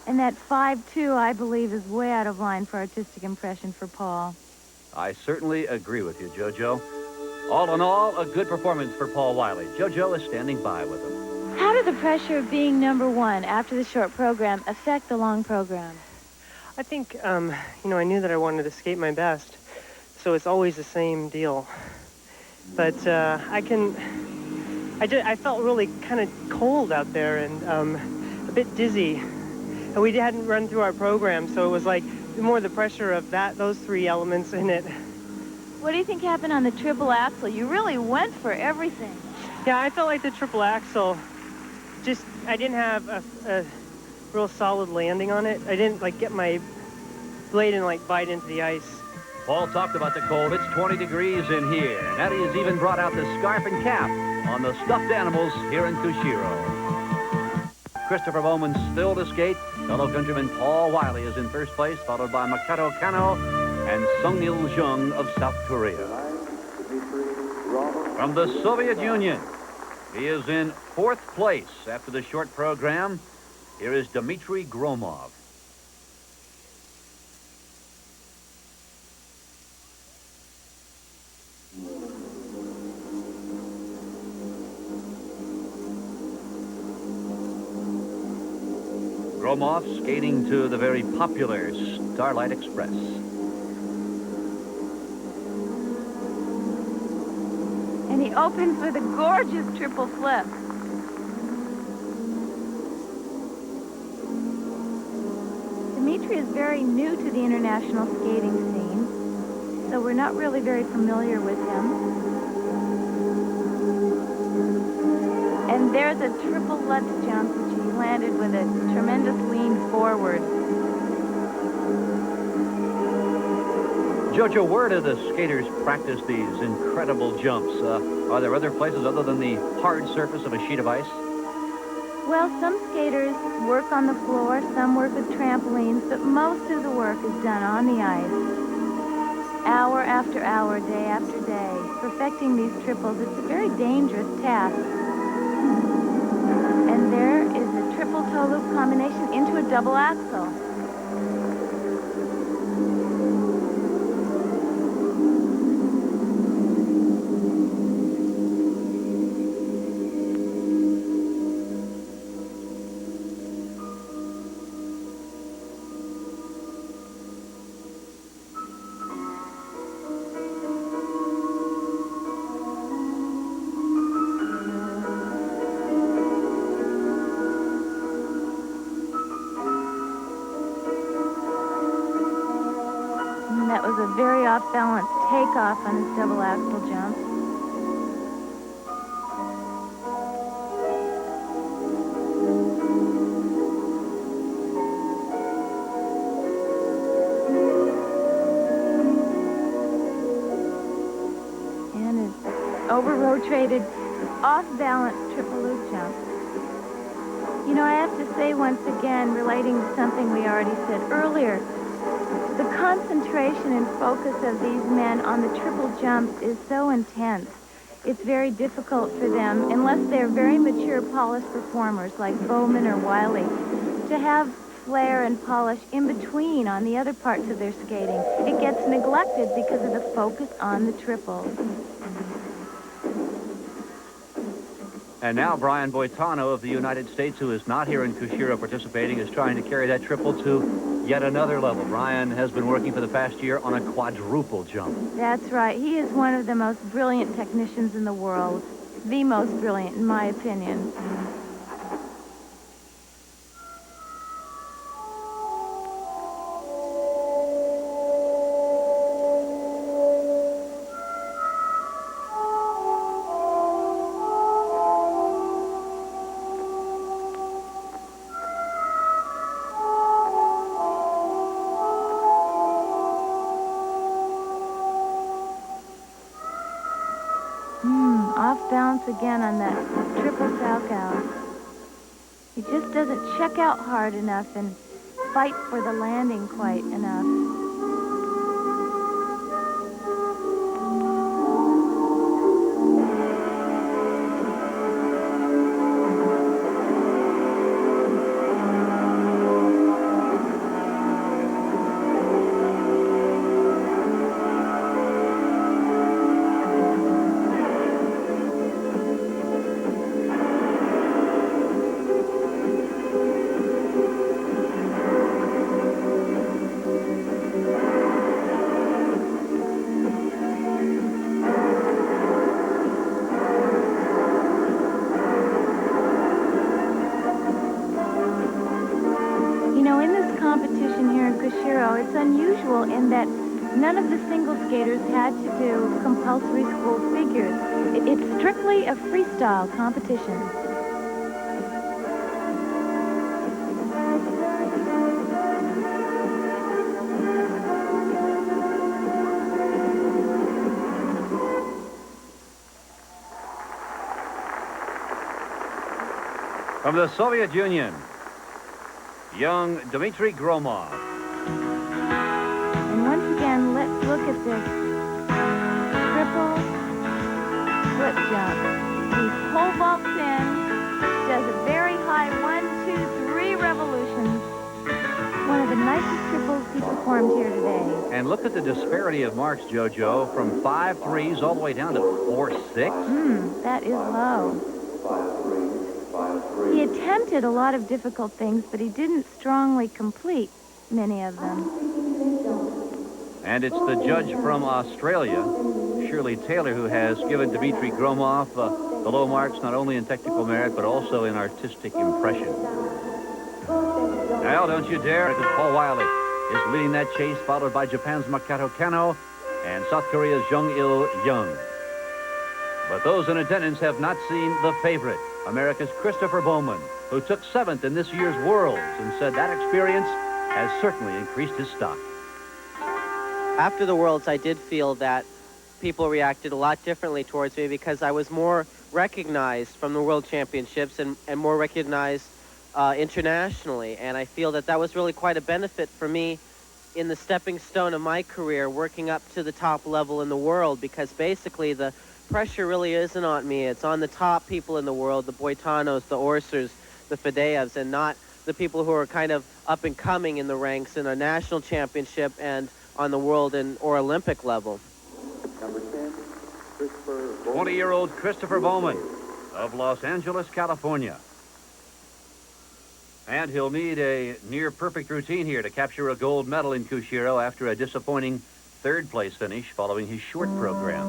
And that 5.2, I believe, is way out of line for artistic impression for Paul. I certainly agree with you, JoJo. All in all, a good performance for Paul Wylie. JoJo is standing by with him. How did the pressure of being #1 after the short program affect the long program? I think, you know, I knew that I wanted to skate my best, so it's always the same deal. But I felt really kind of cold out there and a bit dizzy. And we hadn't run through our program, so it was like more the pressure of those three elements in it. What do you think happened on the triple axel? You really went for everything. Yeah, I felt like the triple axel, I didn't have a real solid landing on it. I didn't get my blade and bite into the ice. Paul talked about the cold. It's 20 degrees in here. And Eddie has even brought out the scarf and cap on the stuffed animals here in Kushiro. Christopher Bowman still to skate. Fellow countryman Paul Wylie is in first place, followed by Makoto Kano and Sung-Il Jung of South Korea. From the Soviet Union, he is in 4th place after the short program. Here is Dmitry Gromov. Gromov skating to the very popular Starlight Express. And he opens with a gorgeous triple flip. Dmitry is very new to the international skating scene, so we're not really very familiar with him. And There's a triple Lutz jump, which he landed with a tremendous lean forward. Jojo, where do the skaters practice these incredible jumps? Are there other places other than the hard surface of a sheet of ice? Well, some skaters work on the floor, some work with trampolines, but most of the work is done on the ice. Hour after hour, day after day, perfecting these triples. It's a very dangerous task. And there is a triple toe loop combination into a double axel. That was a very off-balance takeoff on his double axel jump. And his over-rotated, off-balance triple loop jump. You know, I have to say once again, relating to something we already said earlier, the concentration and focus of these men on the triple jumps is so intense. It's very difficult for them, unless they're very mature, polished performers like Bowman or Wylie, to have flair and polish in between on the other parts of their skating. It gets neglected because of the focus on the triples. And now Brian Boitano of the United States, who is not here in Kushiro participating, is trying to carry that triple to yet another level. Brian has been working for the past year on a quadruple jump. That's right. He is one of the most brilliant technicians in the world. The most brilliant, in my opinion. Off balance again on that triple Salchow. He just doesn't check out hard enough and fight for the landing quite enough. It's unusual in that none of the single skaters had to do compulsory school figures. It's strictly a freestyle competition. From the Soviet Union, young Dmitry Gromov. And once again, let's look at this triple flip jump. He pole vaults in, does a very high 1, 2, 3 revolutions. One of the nicest triples he performed here today. And look at the disparity of marks, JoJo, from 5 threes all the way down to 4 6. That is low. He attempted a lot of difficult things, but he didn't strongly complete many of them. And it's the judge from Australia, Shirley Taylor, who has given Dmitry Gromov the low marks not only in technical merit, but also in artistic impression. Now, don't you dare, because Paul Wylie is leading that chase, followed by Japan's Makoto Kano and South Korea's Jung-Il Young. But those in attendance have not seen the favorite, America's Christopher Bowman, who took 7th in this year's Worlds and said that experience has certainly increased his stock. After the Worlds, I did feel that people reacted a lot differently towards me because I was more recognized from the World Championships and more recognized internationally. And I feel that that was really quite a benefit for me in the stepping stone of my career, working up to the top level in the world, because basically the pressure really isn't on me. It's on the top people in the world, the Boitanos, the Orsers, the Fadeyevs, and not the people who are kind of up and coming in the ranks in a national championship and on the world or Olympic level. Number 10, 20-year-old Christopher Bowman of Los Angeles, California. And he'll need a near-perfect routine here to capture a gold medal in Kushiro after a disappointing third-place finish following his short program.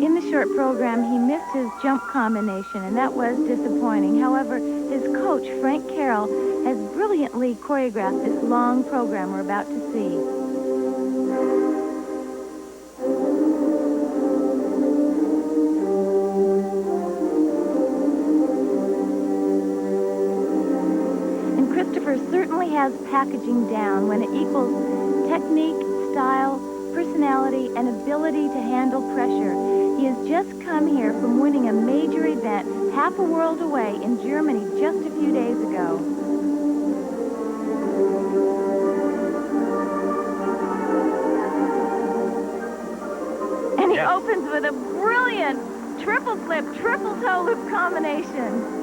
In the short program, he missed his jump combination, and that was disappointing. However, his coach, Frank Carroll, has brilliantly choreographed this long program we're about to see. And Christopher certainly has packaging down when it equals technique, style, personality, and ability to handle pressure. He has just come here from winning a major event half a world away in Germany just a few days ago. And he opens with a brilliant triple flip, triple toe loop combination.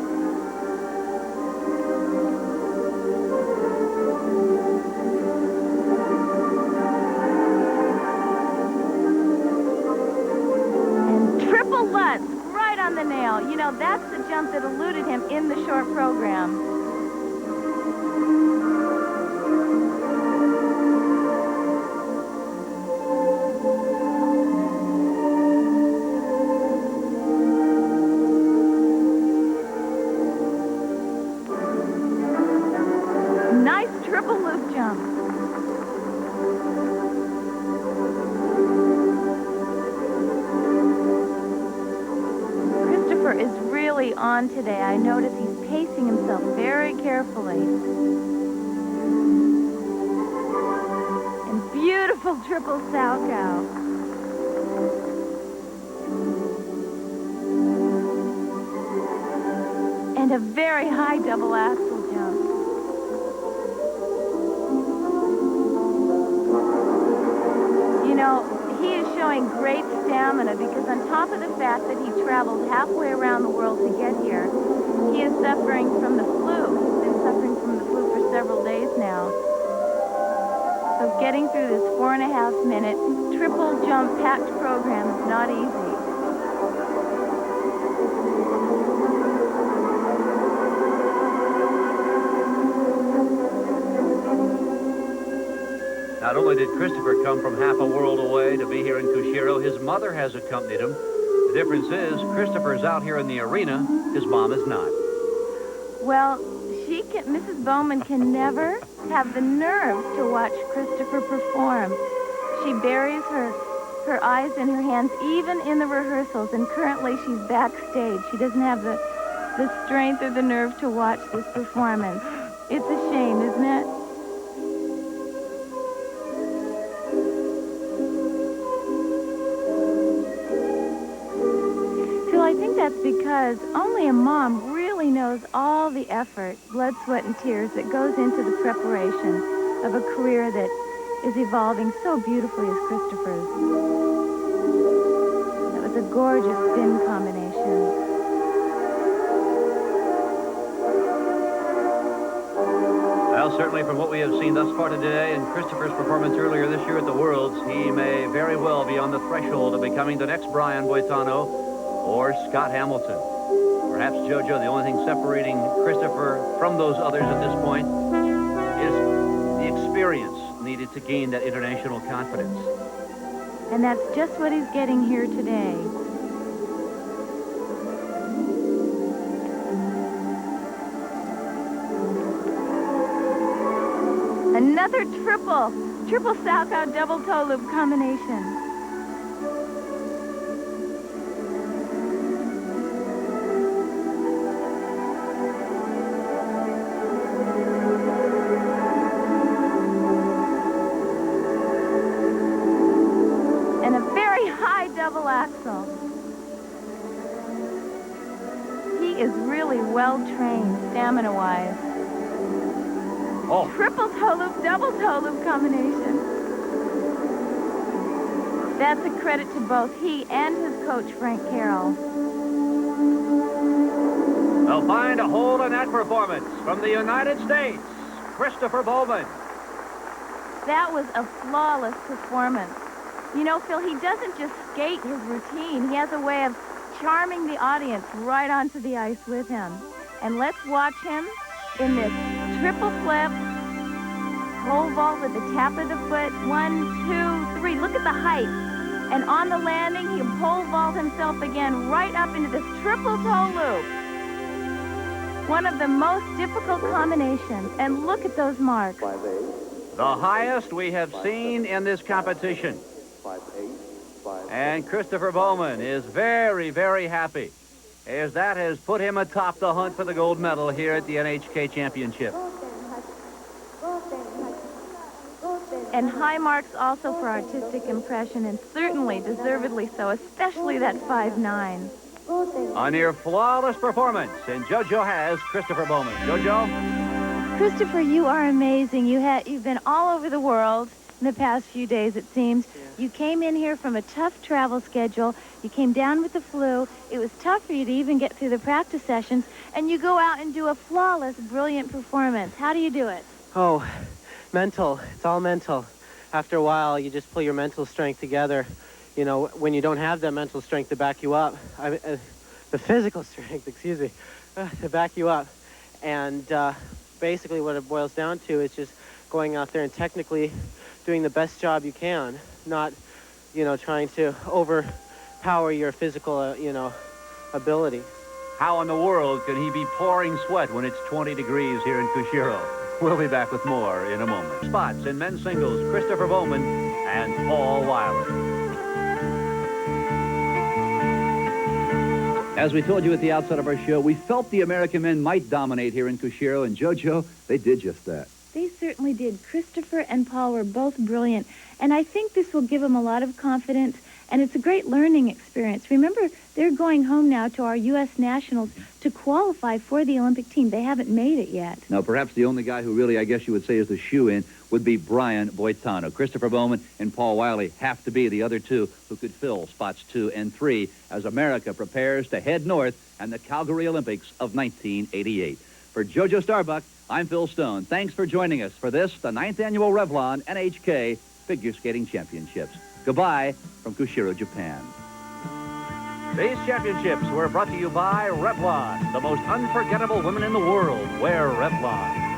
Right on the nail. You know, that's the jump that eluded him in the short program. Nice triple loop jump. Is really on today. I notice he's pacing himself very carefully. And beautiful triple Salchow. And a very high double axel jump. You know, he is showing great stamina because on top of the fact that he traveled halfway around the world to get here, he is suffering from the flu. He's been suffering from the flu for several days now. So getting through this 4.5-minute triple jump packed program is not easy. Not only did Christopher come from half a world away to be here in Kushiro, his mother has accompanied him. The difference is Christopher's out here in the arena, his mom is not. Well, Mrs. Bowman can never have the nerve to watch Christopher perform. She buries her eyes in her hands, even in the rehearsals, and currently she's backstage. She doesn't have the strength or the nerve to watch this performance. It's a shame, isn't it? I think that's because only a mom really knows all the effort, blood, sweat, and tears that goes into the preparation of a career that is evolving so beautifully as Christopher's. That was a gorgeous spin combination. Well, certainly from what we have seen thus far today and Christopher's performance earlier this year at the Worlds, he may very well be on the threshold of becoming the next Brian Boitano or Scott Hamilton. Perhaps, JoJo, the only thing separating Christopher from those others at this point is the experience needed to gain that international confidence. And that's just what he's getting here today. Another triple Salchow double toe loop combination. is really well trained stamina-wise. Oh. Triple toe loop, double toe loop combination. That's a credit to both he and his coach, Frank Carroll. They'll find a hold on that performance from the United States, Christopher Bowman. That was a flawless performance. You know, Phil, he doesn't just skate his routine. He has a way of charming the audience right onto the ice with him. And let's watch him in this triple flip, pole vault with the tap of the foot. 1, 2, 3. Look at the height. And on the landing, he'll pole vault himself again right up into this triple toe loop. One of the most difficult combinations. And look at those marks. The highest we have seen in this competition. And Christopher Bowman is very, very happy, as that has put him atop the hunt for the gold medal here at the NHK Championship. And high marks also for artistic impression, and certainly deservedly so, especially that 5.9. A near flawless performance, and JoJo has Christopher Bowman. JoJo? Christopher, you are amazing. You've been all over the world in the past few days, it seems. Yeah. You came in here from a tough travel schedule. You came down with the flu. It was tough for you to even get through the practice sessions, and you go out and do a flawless, brilliant performance. How do you do it? Oh, mental. It's all mental. After a while, you just pull your mental strength together. You know, when you don't have that mental strength to back you up, the physical strength, excuse me, to back you up. And basically what it boils down to is just going out there and technically doing the best job you can, not, you know, trying to overpower your physical, you know, ability. How in the world can he be pouring sweat when it's 20 degrees here in Kushiro? We'll be back with more in a moment. Spots in men's singles, Christopher Bowman and Paul Wylie. As we told you at the outset of our show, we felt the American men might dominate here in Kushiro, and JoJo, they did just that. They certainly did. Christopher and Paul were both brilliant, and I think this will give them a lot of confidence, and it's a great learning experience. Remember, they're going home now to our U.S. Nationals to qualify for the Olympic team. They haven't made it yet. Now, perhaps the only guy who really, I guess you would say, is the shoe-in would be Brian Boitano. Christopher Bowman and Paul Wylie have to be the other two who could fill spots 2 and 3 as America prepares to head north and the Calgary Olympics of 1988. For JoJo Starbuck, I'm Phil Stone. Thanks for joining us for this, the 9th Annual Revlon NHK Figure Skating Championships. Goodbye from Kushiro, Japan. These championships were brought to you by Revlon. The most unforgettable women in the world wear Revlon.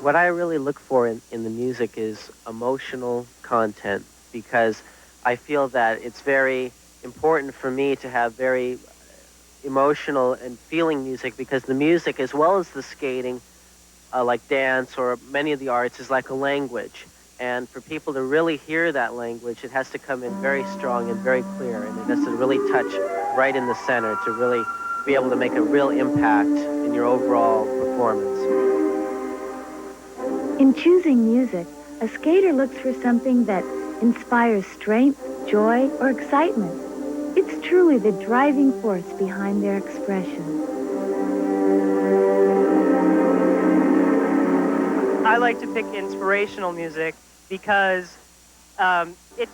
What I really look for in the music is emotional content, because I feel that it's very important for me to have very emotional and feeling music, because the music, as well as the skating, like dance or many of the arts, is like a language. And for people to really hear that language, it has to come in very strong and very clear, and it has to really touch right in the center to really be able to make a real impact in your overall performance. In choosing music, a skater looks for something that inspires strength, joy, or excitement. It's truly the driving force behind their expression. I like to pick inspirational music because it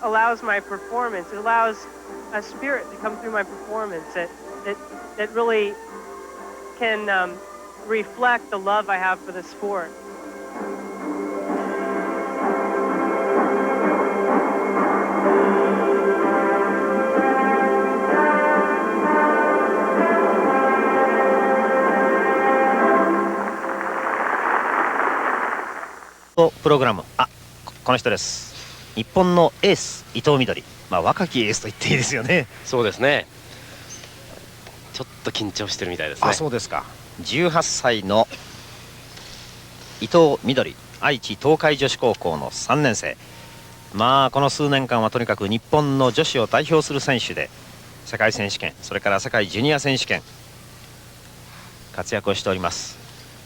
allows my performance. It allows a spirit to come through my performance that really can reflect the love I have for the sport.プログラム、この人です。日本のエース伊藤みどり、若きエースと言っていいですよね。そうですね。ちょっと緊張してるみたいですね。そうですか。18歳の伊藤みどり、愛知東海女子高校の3年生。この数年間はとにかく日本の女子を代表する選手で、世界選手権、それから世界ジュニア選手権活躍をしております。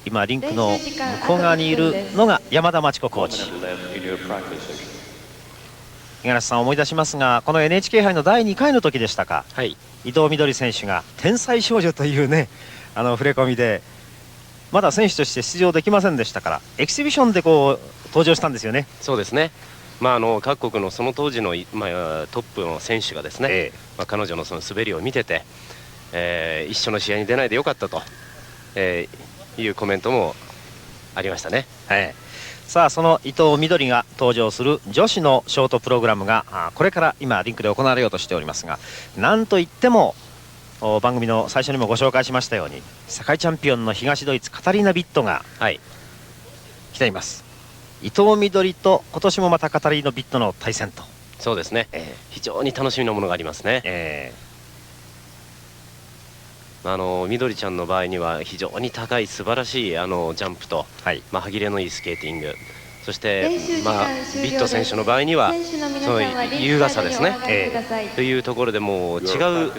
今リンクの向こう側にいるのが山田真知子コーチ。五十嵐さん思い出しますが、この NHK 杯の第2回の時でしたか、はい、伊藤みどり選手が天才少女というね触れ込みでまだ選手として出場できませんでしたから、エキシビションでこう登場したんですよね。そうですね。各国のその当時の、トップの選手がですね、彼女のその滑りを見てて、一緒の試合に出ないでよかったと、いうコメントもありましたね。さあその伊藤みどりが登場する女子のショートプログラムがこれから今リンクで行われようとしておりますが、なんといっても番組の最初にもご紹介しましたように世界チャンピオンの東ドイツカタリナ・ビットが来ています。伊藤みどりと今年もまたカタリナ・ビットの対戦と。そうですね、非常に楽しみなものがありますね。みどりちゃんの場合には非常に高い素晴らしいジャンプと、歯切れのいいスケーティング、そしてビット選手の場合にはその優雅さですね、というところでもう違う、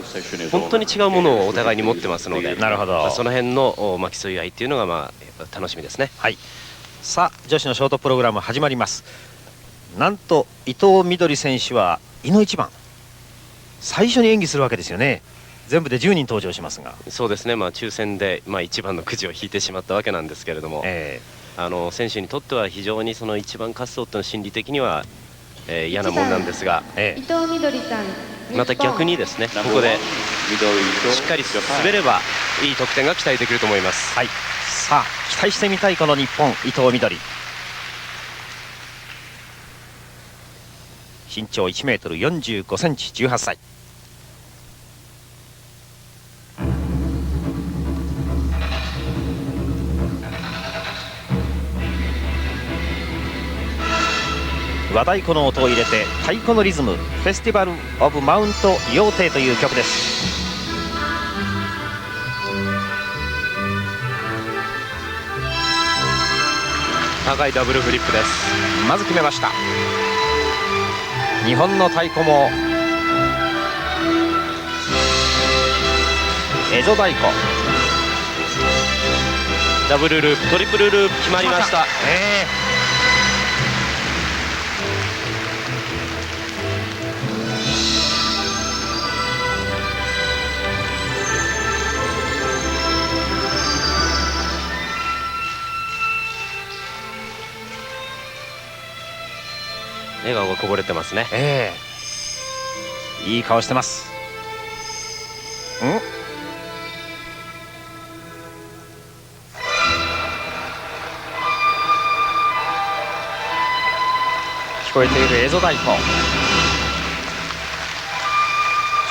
本当に違うものをお互いに持ってますので、なるほど、その辺の競い合いっていうのが楽しみですね。さあ女子のショートプログラム始まります。なんと伊藤みどり選手はいの一番最初に演技するわけですよね。全部で10人登場しますが、そうですね、抽選で1番のくじを引いてしまったわけなんですけれども、選手にとっては非常にその1番滑走というのは心理的には、嫌なもんなんですが、伊藤みどりさん、また逆にですね、ここでしっかり滑ればいい得点が期待できると思います。さあ期待してみたいこの日本、伊藤みどり。身長 1m45cm、18歳。和太鼓の音を入れて太鼓のリズム、フェスティバル・オブ・マウント・ヨーテという曲です。高いダブルフリップです。まず決めました。日本の太鼓もエゾ太鼓、ダブルループ、トリプルループ決まりました。笑顔がこぼれてますね。いい顔してます。聞こえているエゾ太鼓。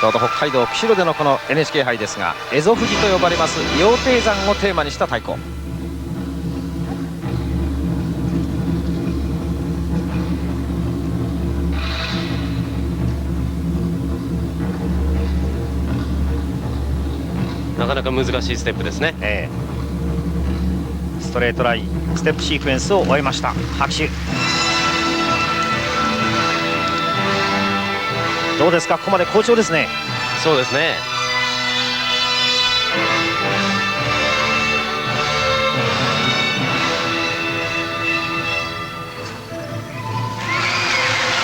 ちょうど北海道釧路でのこの NHK 杯ですが、エゾ富士と呼ばれます羊蹄山をテーマにした太鼓。なかなか難しいステップですね。ストレートライン、ステップシークエンスを終えました。拍手。どうですか、ここまで好調ですね。そうですね。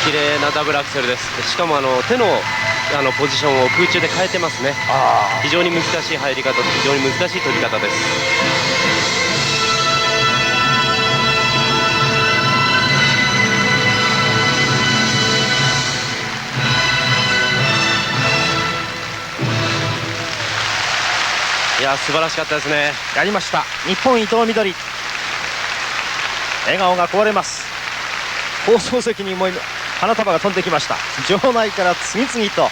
綺麗なダブルアクセルです。しかも手のポジションを空中で変えてますね。非常に難しい入り方と非常に難しい取り方です。いや素晴らしかったですね。やりました。日本伊藤みどり、笑顔がこぼれます。放送席にも花束が飛んできました。場内から次々と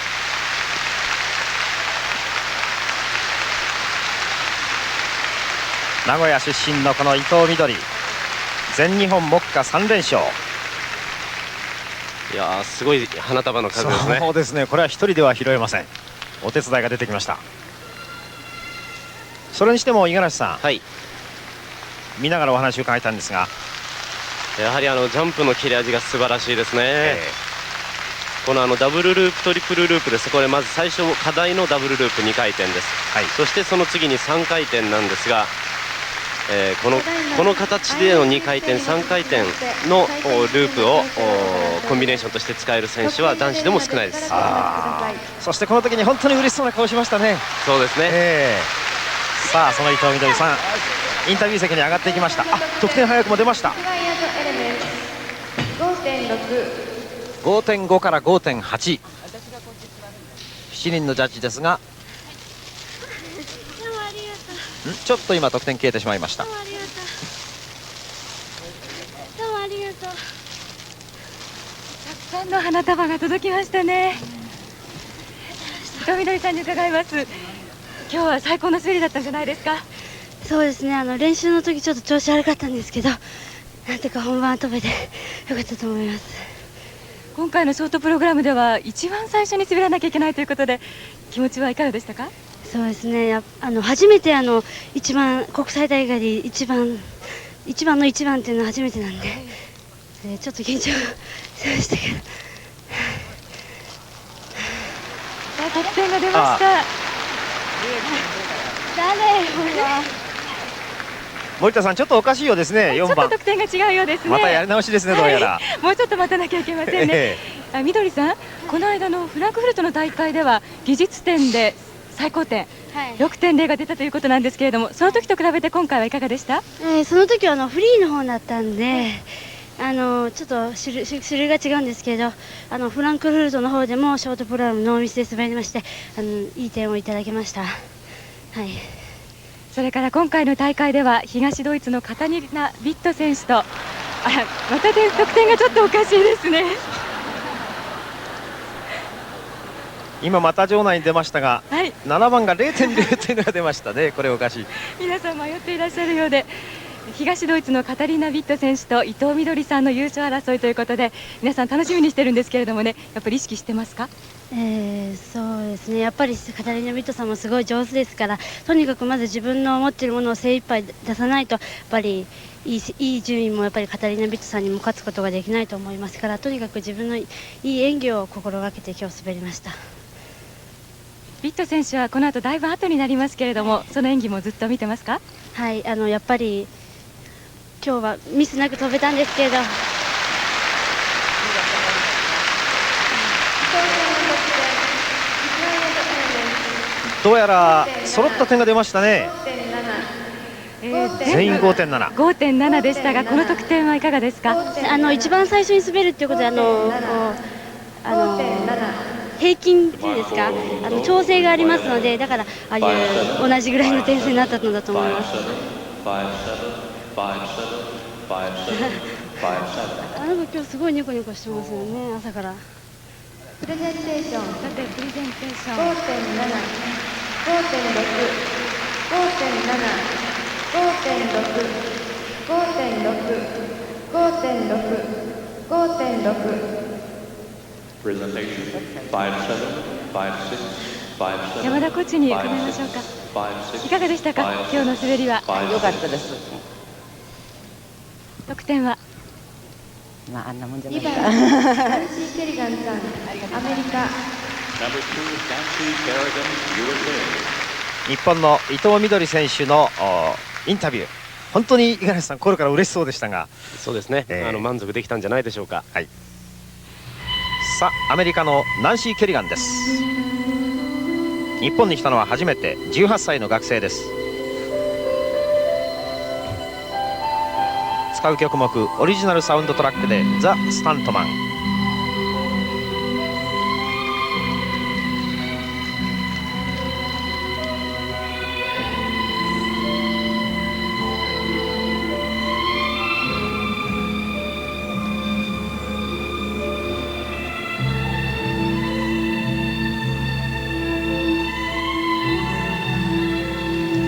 名古屋出身のこの伊藤みどり、全日本目下3連勝。いやすごい花束の数ですね。そうですね、これは一人では拾えません。お手伝いが出てきました。それにしても五十嵐さん、見ながらお話を伺いたいんですが、やはりジャンプの切れ味が素晴らしいですね。このダブルループトリプルループです。これまず最初課題のダブルループ2回転です。そしてその次に3回転なんですが、この形での2回転3回転のループをコンビネーションとして使える選手は男子でも少ないです。そしてこの時に本当に嬉しそうな顔しましたね。そうですね、さあその伊藤みどりさんインタビュー席に上がっていきました。得点早くも出ました。 5.5 から 5.8 7人のジャッジですがちょっと今得点消えてしまいました。どうもありがとう。たくさんの花束が届きましたね。伊藤みどりさんに伺います。今日は最高の滑りだったんじゃないですか？そうですね、練習の時ちょっと調子悪かったんですけど、なんとか本番飛べてよかったと思います。今回のショートプログラムでは一番最初に滑らなきゃいけないということで気持ちはいかがでしたか？そうですね、初めて一番国際大会で一番の一番っていうのは初めてなんで、ちょっと緊張しましたけど。得点が出ました。森田さんちょっとおかしいようですね。4番ちょっと得点が違うようですね。またやり直しですね、どうやら。もうちょっと待たなきゃいけませんね。みどりさん、この間のフランクフルトの大会では技術点で最高点、6.0 が出たということなんですけれども、その時と比べて今回はいかがでした？その時はフリーの方だったんで、ちょっと種類が違うんですけど、フランクフルトの方でもショートプログラムノーミスで滑りまして、いい点をいただきました。それから今回の大会では東ドイツのカタリナ・ビット選手と、また得点がちょっとおかしいですね。今また場内に出ましたが、7番が 0.0 点が出ましたね。これおかしい。皆さん迷っていらっしゃるようで、東ドイツのカタリナ・ビット選手と伊藤みどりさんの優勝争いということで、皆さん楽しみにしてるんですけれどもね、やっぱり意識してますか？そうですね、やっぱりカタリナ・ビットさんもすごい上手ですから、とにかくまず自分の持っているものを精一杯出さないと、やっぱりいい順位もやっぱりカタリナ・ビットさんにも勝つことができないと思いますから、とにかく自分のいい演技を心がけて今日滑りました。ビット選手はこの後だいぶ後になりますけれども、その演技もずっと見てますか？はい、やっぱり今日はミスなく飛べたんですけれど、どうやら揃った点が出ましたね。全員 5.7 5.7 でしたが、この得点はいかがですか？一番最初に滑るっていうことで平均っていうんですか、調整がありますので、だからああいう同じぐらいの点数になったのだと思います。今日すごいニコニコしてますよね、朝から。プレゼンテーション、さてプレゼンテーション 5.7、5.6、5.7、5.6、5.6、5.6、5.6。山田コーチに伺いましょうか。いかがでしたか、今日の滑りは？良かったです。得点はあんなもんじゃないか。2番ナンシー・ケリガンさん、アメリカ。日本の伊藤みどり選手のインタビュー、本当に五十嵐さん心から嬉しそうでしたが。そうですね、満足できたんじゃないでしょうか。さあアメリカのナンシー・ケリガンです。日本に来たのは初めて、18歳の学生です。使う曲目オリジナルサウンドトラックでザ・スタントマン。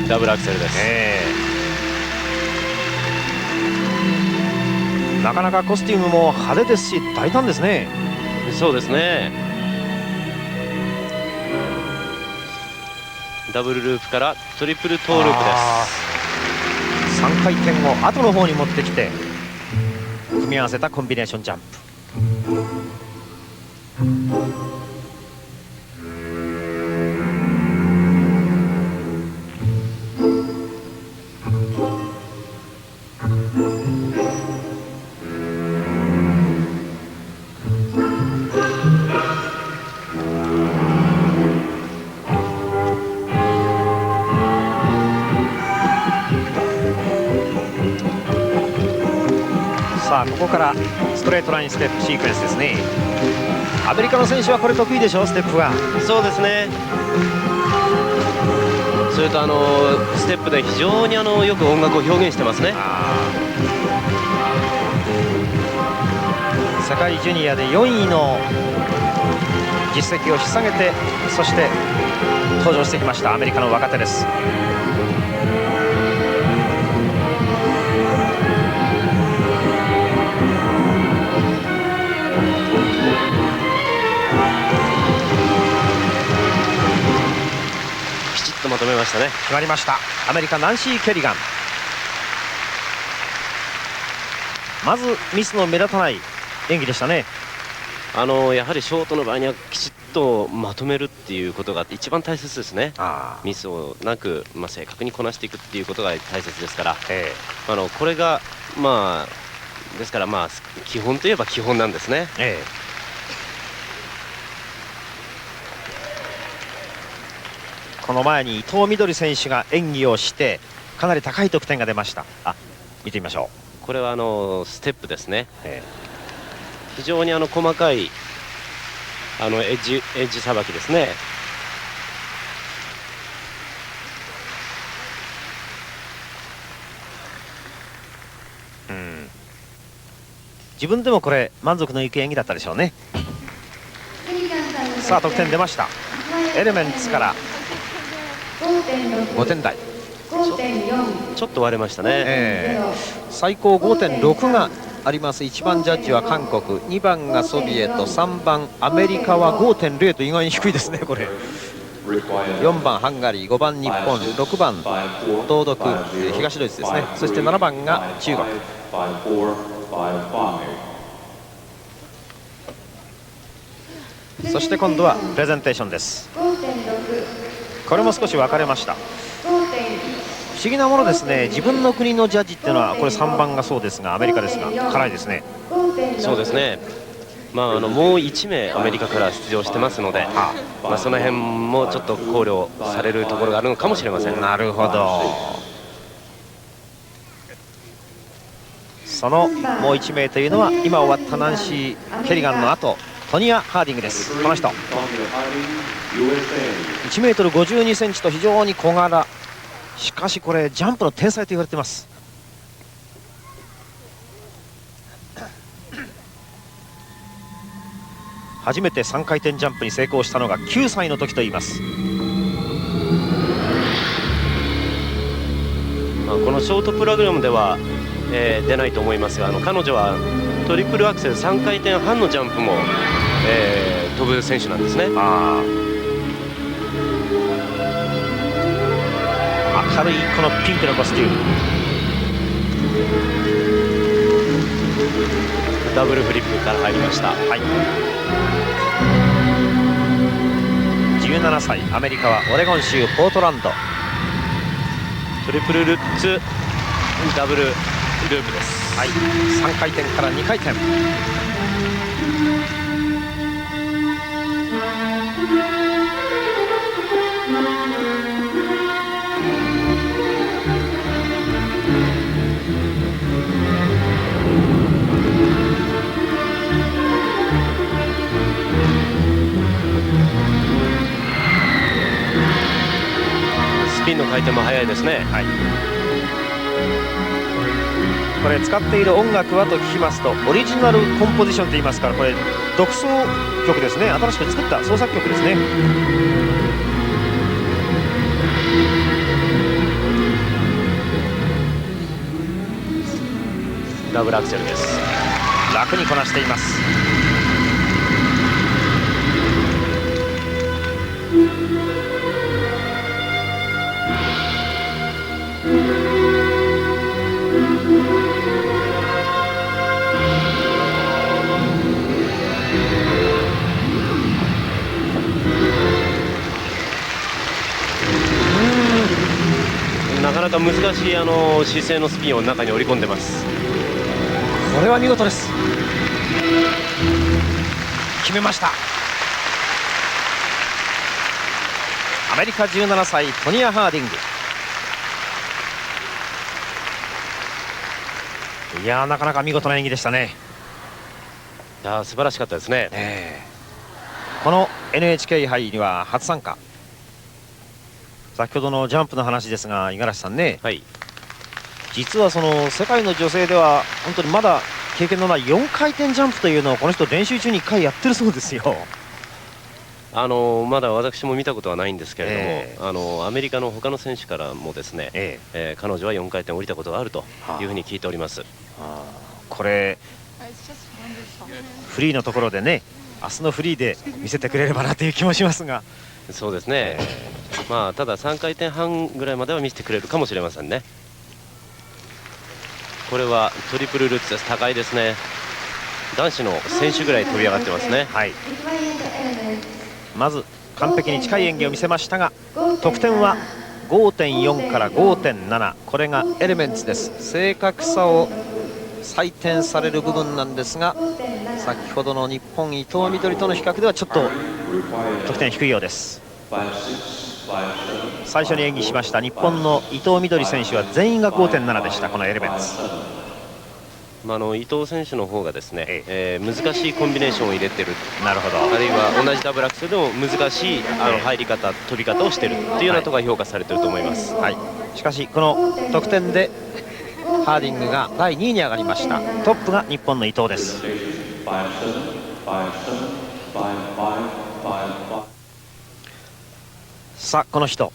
ダブルアクセルです。なかなかコスチュームも派手ですし大胆ですね。そうですね。ダブルループからトリプルトーループです。3回転を後の方に持ってきて組み合わせたコンビネーションジャンプ。からストレートラインステップシークエンスですね。アメリカの選手はこれ得意でしょ、ステップは。そうですね。それとステップで非常によく音楽を表現してますね。世界ジュニアで4位の実績を引っ提げて、そして登場してきましたアメリカの若手です。きちっとまとめましたね。決まりました。アメリカナンシー・ケリガン。まずミスの目立たない演技でしたね。やはりショートの場合にはきちっとまとめるっていうことが一番大切ですね。ミスをなく、正確にこなしていくっていうことが大切ですから、これがですから基本といえば基本なんですね。この前に伊藤みどり選手が演技をしてかなり高い得点が出ました。見てみましょう。これはステップですね。非常に細かいエッジさばきですね。自分でもこれ満足のいく演技だったでしょうね。さあ得点出ました。エレメンツから5点台。ちょっと割れましたね。最高 5.6 があります。1番ジャッジは韓国、2番がソビエト、3番アメリカは 5.0 と意外に低いですね。これ4番ハンガリー、5番日本、6番東独東ドイツですね。そして7番が中国。そして今度はプレゼンテーションです。これも少し分かれました。不思議なものですね。自分の国のジャッジっていうのはこれ3番がそうですが、アメリカですが辛いですね。そうですね。もう1名アメリカから出場してますので、その辺もちょっと考慮されるところがあるのかもしれません。なるほど。そのもう1名というのは今終わったナンシー・ケリガンの後、トニア・ハーディングです。この人1メートル52センチと非常に小柄。しかしこれジャンプの天才と言われています。初めて3回転ジャンプに成功したのが9歳の時といいます。このショートプログラムでは、出ないと思いますが、彼女はトリプルアクセル3回転半のジャンプも、飛ぶ選手なんですね。明るいこのピンクのコスチューム。ダブルフリップから入りました。17歳、アメリカはオレゴン州ポートランド。トリプルルッツダブルループです。3回転から2回転。スピンの回転も速いですね。これ使っている音楽はと聞きますとオリジナルコンポジションといいますから、これ独奏曲ですね。新しく作った創作曲ですね。ダブルアクセルです。楽にこなしています。なかなか難しい姿勢のスピンを中に織り込んでます。これは見事です。決めました。アメリカ17歳トニア・ハーディング。いやー、なかなか見事な演技でしたね。いやー、素晴らしかったですね。この NHK 杯には初参加。先ほどのジャンプの話ですが、五十嵐さんね、はい、実はその世界の女性では本当にまだ経験のない4回転ジャンプというのをこの人練習中に1回やってるそうですよ。まだ私も見たことはないんですけれども、アメリカの他の選手からもですね、彼女は4回転降りたことがあるというふうに聞いております。これフリーのところでね、明日のフリーで見せてくれればなという気もしますが。そうですね、まあただ3回転半ぐらいまでは見せてくれるかもしれませんね。これはトリプルルッツです。高いですね。男子の選手ぐらい飛び上がってますね。はい、まず完璧に近い演技を見せましたが、得点は 5.4 から 5.7、 これがエレメンツです。正確さを採点される部分なんですが、先ほどの日本伊藤みどりとの比較ではちょっと得点低いようです。最初に演技しました日本の伊藤みどり選手は全員が 5.7 でした。このエレメンツ、伊藤選手の方がですね、難しいコンビネーションを入れてる。なるほど。あるいは同じダブルアクセルでも難しい入り方、飛び方をしているというようなところが評価されていると思います。はい、しかしこの得点でハーディングが第2位に上がりました。トップが日本の伊藤です。さあ、この人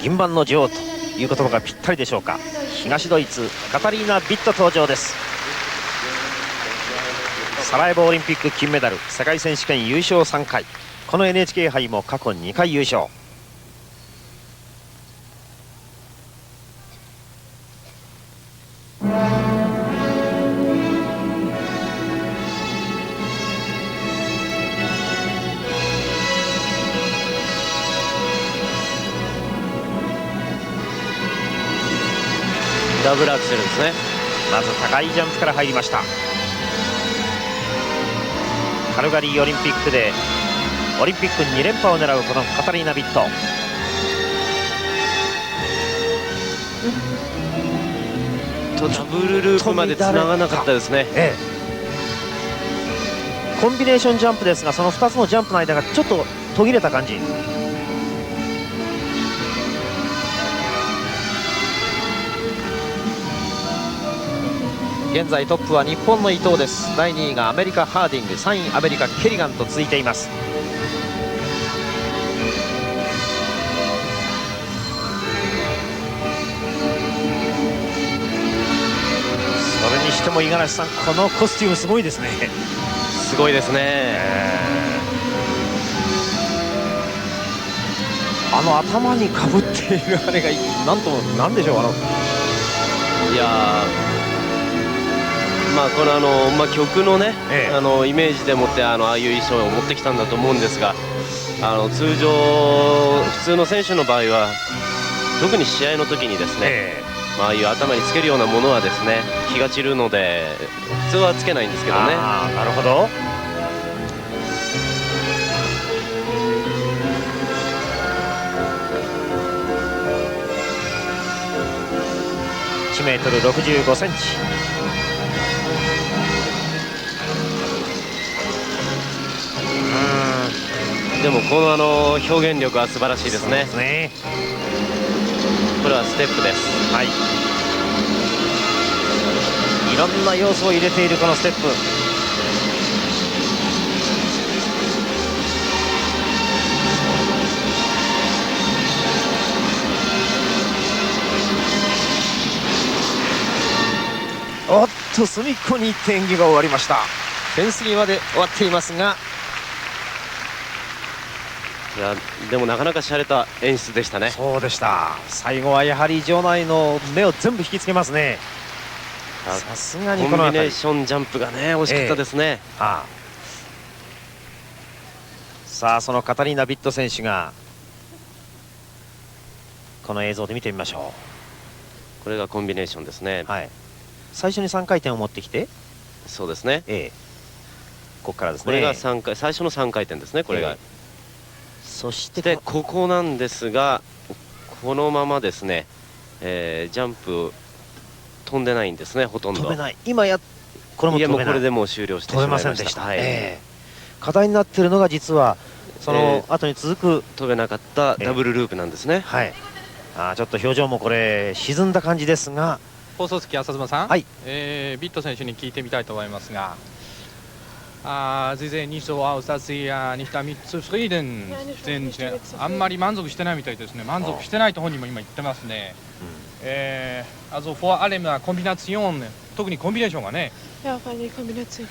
銀盤の女王という言葉がぴったりでしょうか。東ドイツカタリーナ・ビット登場です。サラエボオリンピック金メダル、世界選手権優勝3回、この NHK 杯も過去2回優勝。ダブルアクセルですね。まず高いジャンプから入りました。カルガリーオリンピックでオリンピック2連覇を狙うこのカタリーナ・ビット。ダブルループまでつながなかったですね。コンビネーションジャンプですが、その2つのジャンプの間がちょっと途切れた感じ。現在トップは日本の伊藤です。第2位がアメリカハーディング、3位アメリカケリガンと続いています。それにしても五十嵐さん、このコスチュームすごいですね。すごいですね。頭にかぶっているあれがなんでしょう。いやこの曲のね、イメージでもってああいう衣装を持ってきたんだと思うんですが、通常普通の選手の場合は特に試合の時にですね、ああいう頭につけるようなものはですね気が散るので普通はつけないんですけどね。なるほど。1m65cm。でもこの表現力は素晴らしいですね。これはステップです。はい、いろんな要素を入れているこのステップ。おっと、隅っこに行って演技が終わりました。フェンス際で終わっていますが、いやでもなかなか洒落た演出でしたね。そうでした。最後はやはり場内の目を全部引きつけますね。さすがにこのコンビネーションジャンプがね惜しかったですね。さあ、そのカタリーナ・ビット選手がこの映像で見てみましょう。これがコンビネーションですね。はい、最初に3回転を持ってきて、そうですね、ここからですね。これが最初の3回転ですね。これが、そしてここなんですが、このままですね、ジャンプ飛んでないんですね、ほとんど。飛べない。今これも飛べない。いや、もうこれでもう終了してしまいました。飛べませんでした。課題になっているのが実はその後に続く飛べなかったダブルループなんですね。はい。ちょっと表情もこれ沈んだ感じですが。放送席浅妻さん、はい。ビット選手に聞いてみたいと思いますが。Sie sehen nicht so aus, dass Sie nicht damit zufrieden sind. あんまり満足してないみたいですね。満足してないと本人も今言ってますね。Also vor allem Kombination、特にコンビネーションがね。Ja, vor allem die Kombination。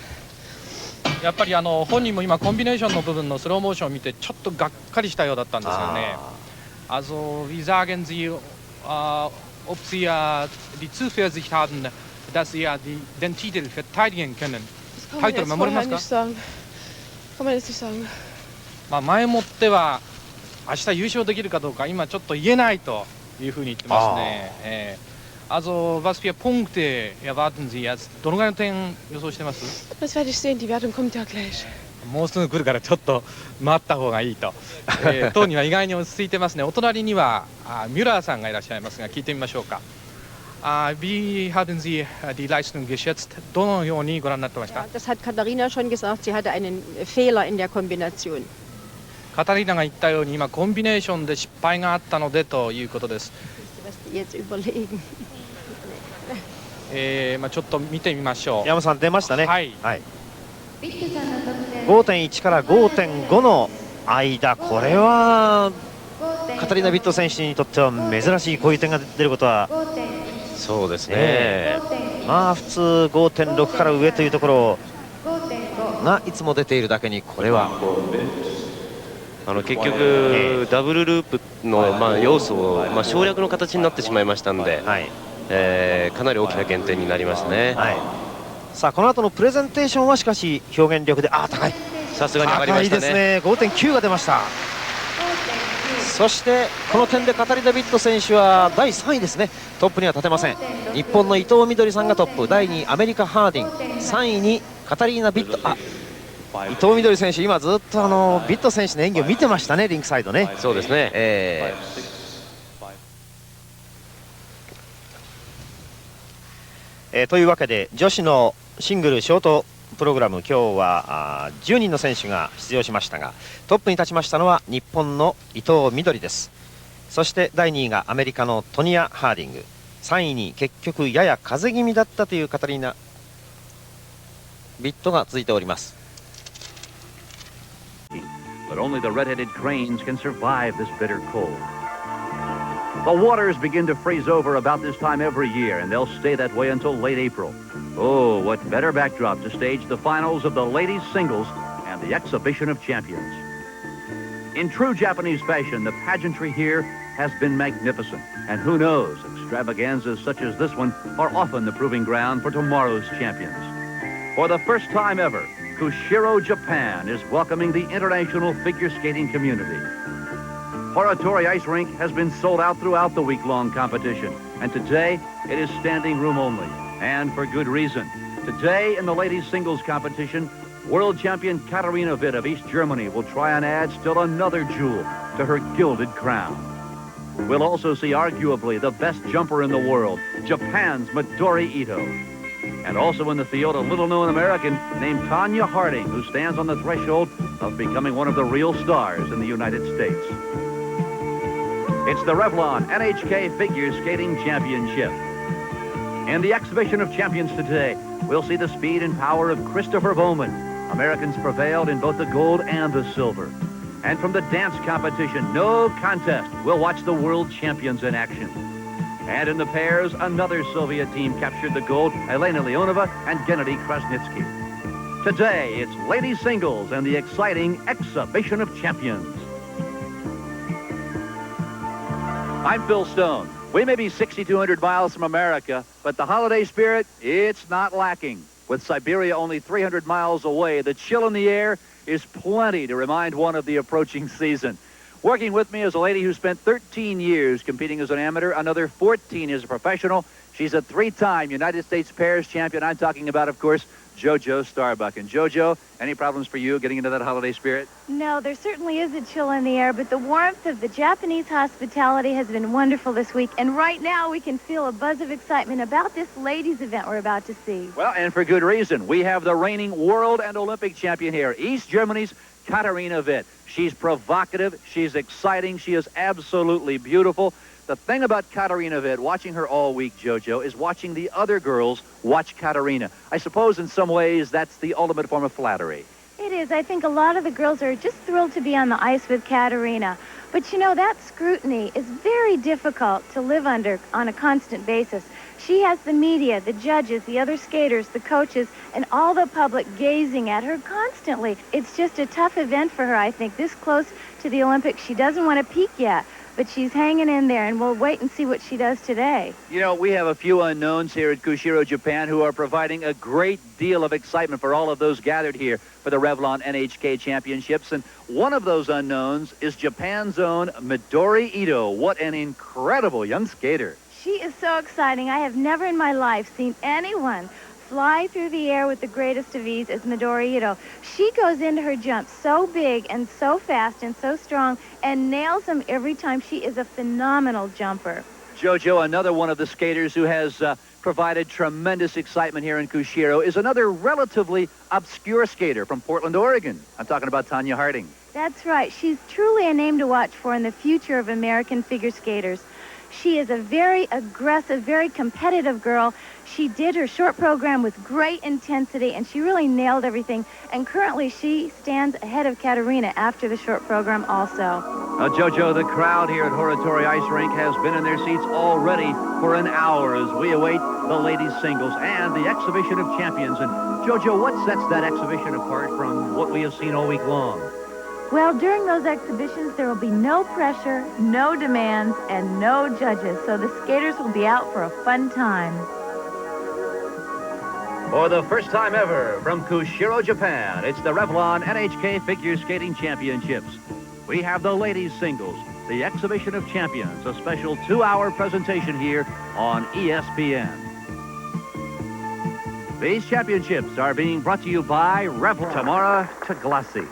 やっぱり本人も今コンビネーションの部分のスローモーションを見てちょっとがっかりしたようだったんですよね。Also wie sagen Sie, ob Sie die Zuversicht haben, dass Sie den Titel verteidigen können? タイトル守れますか？まあ前もっては明日優勝できるかどうか今ちょっと言えないというふうに言ってますね。Also was für Punkte erwarten Sie jetzt? どのぐらいの点予想してます？ Das werde ich sehen. Die Wertung kommt ja gleich。もうすぐ来るからちょっと待った方がいいと。トニーは意外に落ち着いてますね。お隣にはミュラーさんがいらっしゃいますが聞いてみましょうか。Wie haben Sie die Leistung geschätzt? どのようにご覧になってました？ Das hat Katarina schon gesagt. Sie hatte einen Fehler in der Kombination. カタリナが言ったように今コンビネーションで失敗があったのでということです。Jetzt überlegen. まあちょっと見てみましょう。山さん出ましたね。はい。5.1 から 5.5 の間、これはカタリナ・ビット選手にとっては珍しいこういう点が出ることは。そうですね。まあ普通 5.6 から上というところがいつも出ているだけに、これは結局ダブルループの要素を省略の形になってしまいましたので、かなり大きな減点になりますね。さあこの後のプレゼンテーションはしかし表現力で高い、さすがに上がりましたね。高いですね。 5.9 が出ました。そしてこの点でカタリナ・ビット選手は第3位ですね。トップには立てません。日本の伊藤みどりさんがトップ、第2位アメリカ・ハーディン、3位にカタリナ・ビット。伊藤みどり選手今ずっとビット選手の演技を見てましたね、リンクサイドね。そうですね。というわけで女子のシングルショートプログラム、今日は10人の選手が出場しましたが、トップに立ちましたのは日本の伊藤みどりです。そして第2位がアメリカのトニア・ハーディング、3位に結局やや風邪気味だったというカタリナ・ビットが続いております。But only the red-headed cranes can survive this bitter cold. The waters begin to freeze over about this time every year, and they'll stay that way until late April. Oh, what better backdrop to stage the finals of the ladies' singles and the exhibition of champions. In true Japanese fashion, the pageantry here has been magnificent. And who knows, extravaganzas such as this one are often the proving ground for tomorrow's champions. For the first time ever, Kushiro, Japan is welcoming the international figure skating community. Horatori Ice Rink has been sold out throughout the week-long competition, and today it is standing room only, and for good reason. Today in the ladies singles competition, world champion Katarina Witt of East Germany will try and add still another jewel to her gilded crown. We'll also see arguably the best jumper in the world, Japan's Midori Ito. And also in the field, a little-known American named Tonya Harding, who stands on the threshold of becoming one of the real stars in the United States. It's the Revlon NHK Figure Skating Championship. In the exhibition of champions today, we'll see the speed and power of Christopher Bowman. Americans prevailed in both the gold and the silver. And from the dance competition, no contest, we'll watch the world champions in action. And in the pairs, another Soviet team captured the gold, Elena Leonova and Gennady Krasnitsky. Today, it's ladies singles and the exciting exhibition of champions. I'm Phil Stone. We may be 6,200 miles from America, but the holiday spirit, it's not lacking. With Siberia only 300 miles away, the chill in the air is plenty to remind one of the approaching season. Working with me is a lady who spent 13 years competing as an amateur, another 14 as a professional. She's a three-time United States pairs champion. I'm talking about, of course, JoJo Starbuck. And JoJo, any problems for you getting into that holiday spirit? No, there certainly is a chill in the air, but the warmth of the Japanese hospitality has been wonderful this week. And right now, we can feel a buzz of excitement about this ladies' event we're about to see. Well, and for good reason. We have the reigning world and Olympic champion here, East Germany's Katarina Witt. She's provocative, she's exciting, she is absolutely beautiful. The thing about Katarina Witt, watching her all week, JoJo, is watching the other girls watch Katarina. I suppose in some ways that's the ultimate form of flattery. It is. I think a lot of the girls are just thrilled to be on the ice with Katarina. But you know, that scrutiny is very difficult to live under on a constant basis. She has the media, the judges, the other skaters, the coaches, and all the public gazing at her constantly. It's just a tough event for her, I think. This close to the Olympics, she doesn't want to peak yet. But she's hanging in there, and we'll wait and see what she does today. You know, we have a few unknowns here at Kushiro, Japan, who are providing a great deal of excitement for all of those gathered here for the Revlon NHK Championships. And one of those unknowns is Japan's own Midori Ito. What an incredible young skater. She is so exciting. I have never in my life seen anyone fly through the air with the greatest of ease as Midori Ito. She goes into her jump so big and so fast and so strong and nails them every time. She is a phenomenal jumper. JoJo, another one of the skaters who has provided tremendous excitement here in Kushiro is another relatively obscure skater from Portland, Oregon. I'm talking about Tonya Harding. That's right. She's truly a name to watch for in the future of American figure skaters. She is a very aggressive, very competitive girl. She did her short program with great intensity, and she really nailed everything. And currently, she stands ahead of Katarina after the short program also. JoJo, the crowd here at Horatory Ice Rink has been in their seats already for an hour as we await the ladies' singles and the exhibition of champions. And JoJo, what sets that exhibition apart from what we have seen all week long? Well, during those exhibitions, there will be no pressure, no demands, and no judges, so the skaters will be out for a fun time. For the first time ever from Kushiro, Japan, it's the Revlon NHK Figure Skating Championships. We have the ladies' singles, the exhibition of champions, a special 2-hour presentation here on ESPN. These championships are being brought to you by Revlon. Tamara Taglasi.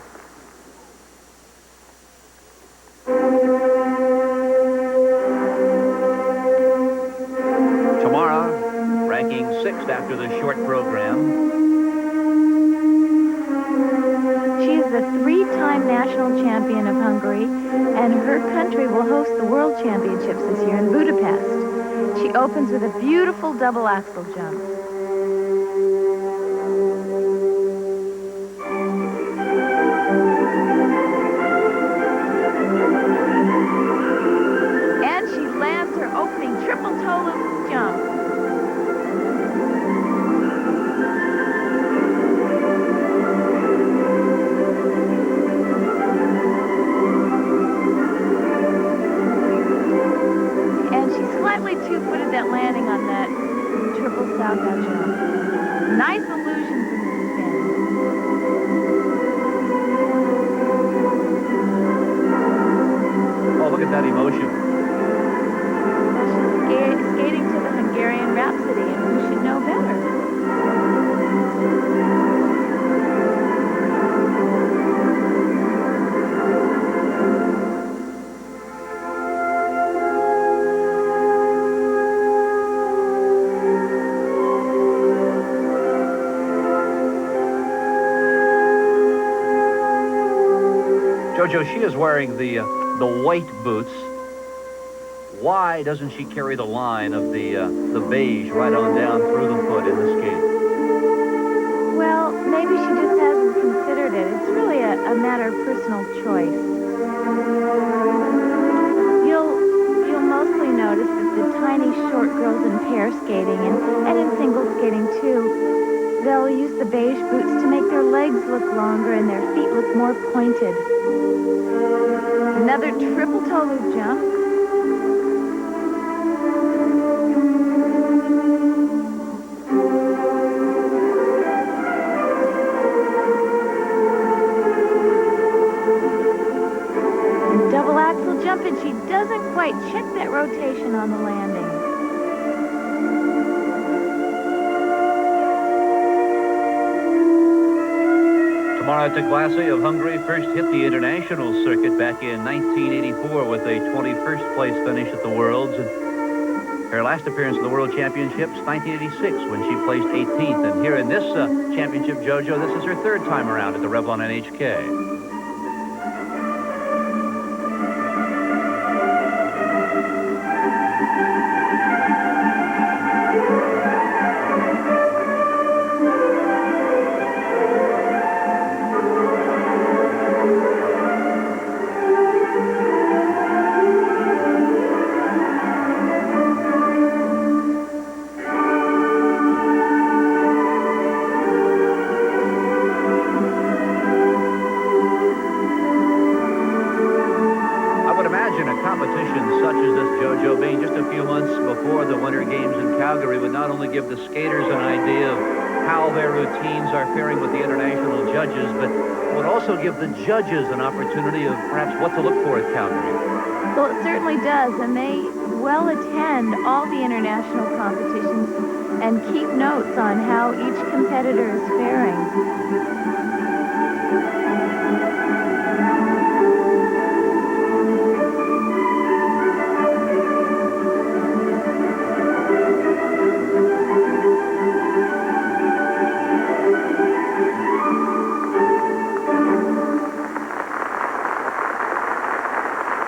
Tamara, ranking 6th after the short program. She is the 3-time national champion of Hungary, and her country will host the World Championships this year in Budapest. She opens with a beautiful double axel jump. And she lands her opening triple toe loop jump. Slightly two-footed that landing on that triple southbound jump. Nice illusions in the spin. Oh, look at that emotion. Well, she's skating to the Hungarian Rhapsody, and we should know better. JoJo, she is wearing the white boots. Why doesn't she carry the line of the beige right on down through the foot in the skate? Well, maybe she just hasn't considered it. It's really a matter of personal choice. You'll mostly notice that the tiny short girls in pair skating and in single skating too, they'll use the beige boots to make their legs look longer and their feet look more pointed. Another triple toe loop jump. And double axel jump, and she doesn't quite check that rotation on the landing. Taglasi of Hungary first hit the international circuit back in 1984 with a 21st place finish at the Worlds. And her last appearance in the World Championships, 1986, when she placed 18th. And here in this championship, JoJo, this is her third time around at the Revlon NHK. Give the skaters an idea of how their routines are faring with the international judges, but would also give the judges an opportunity of perhaps what to look for at Calgary. Well, it certainly does, and they well attend all the international competitions and keep notes on how each competitor is faring.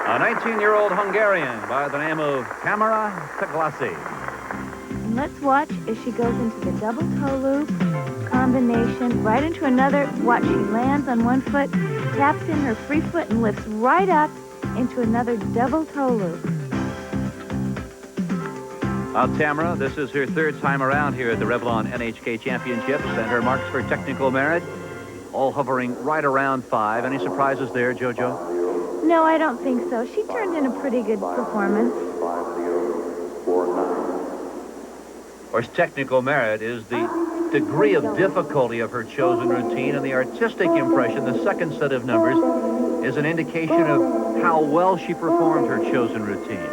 A 19-year-old Hungarian by the name of Tamara Taglasi. And let's watch as she goes into the double toe loop combination, right into another. Watch, she lands on one foot, taps in her free foot, and lifts right up into another double toe loop. Tamara, this is her third time around here at the Revlon NHK Championships, and her marks for technical merit, all hovering right around 5. Any surprises there, JoJo? No, I don't think so. She turned in a pretty good performance. Of course, technical merit is the degree of difficulty of her chosen routine, and the artistic impression, the second set of numbers, is an indication of how well she performed her chosen routine.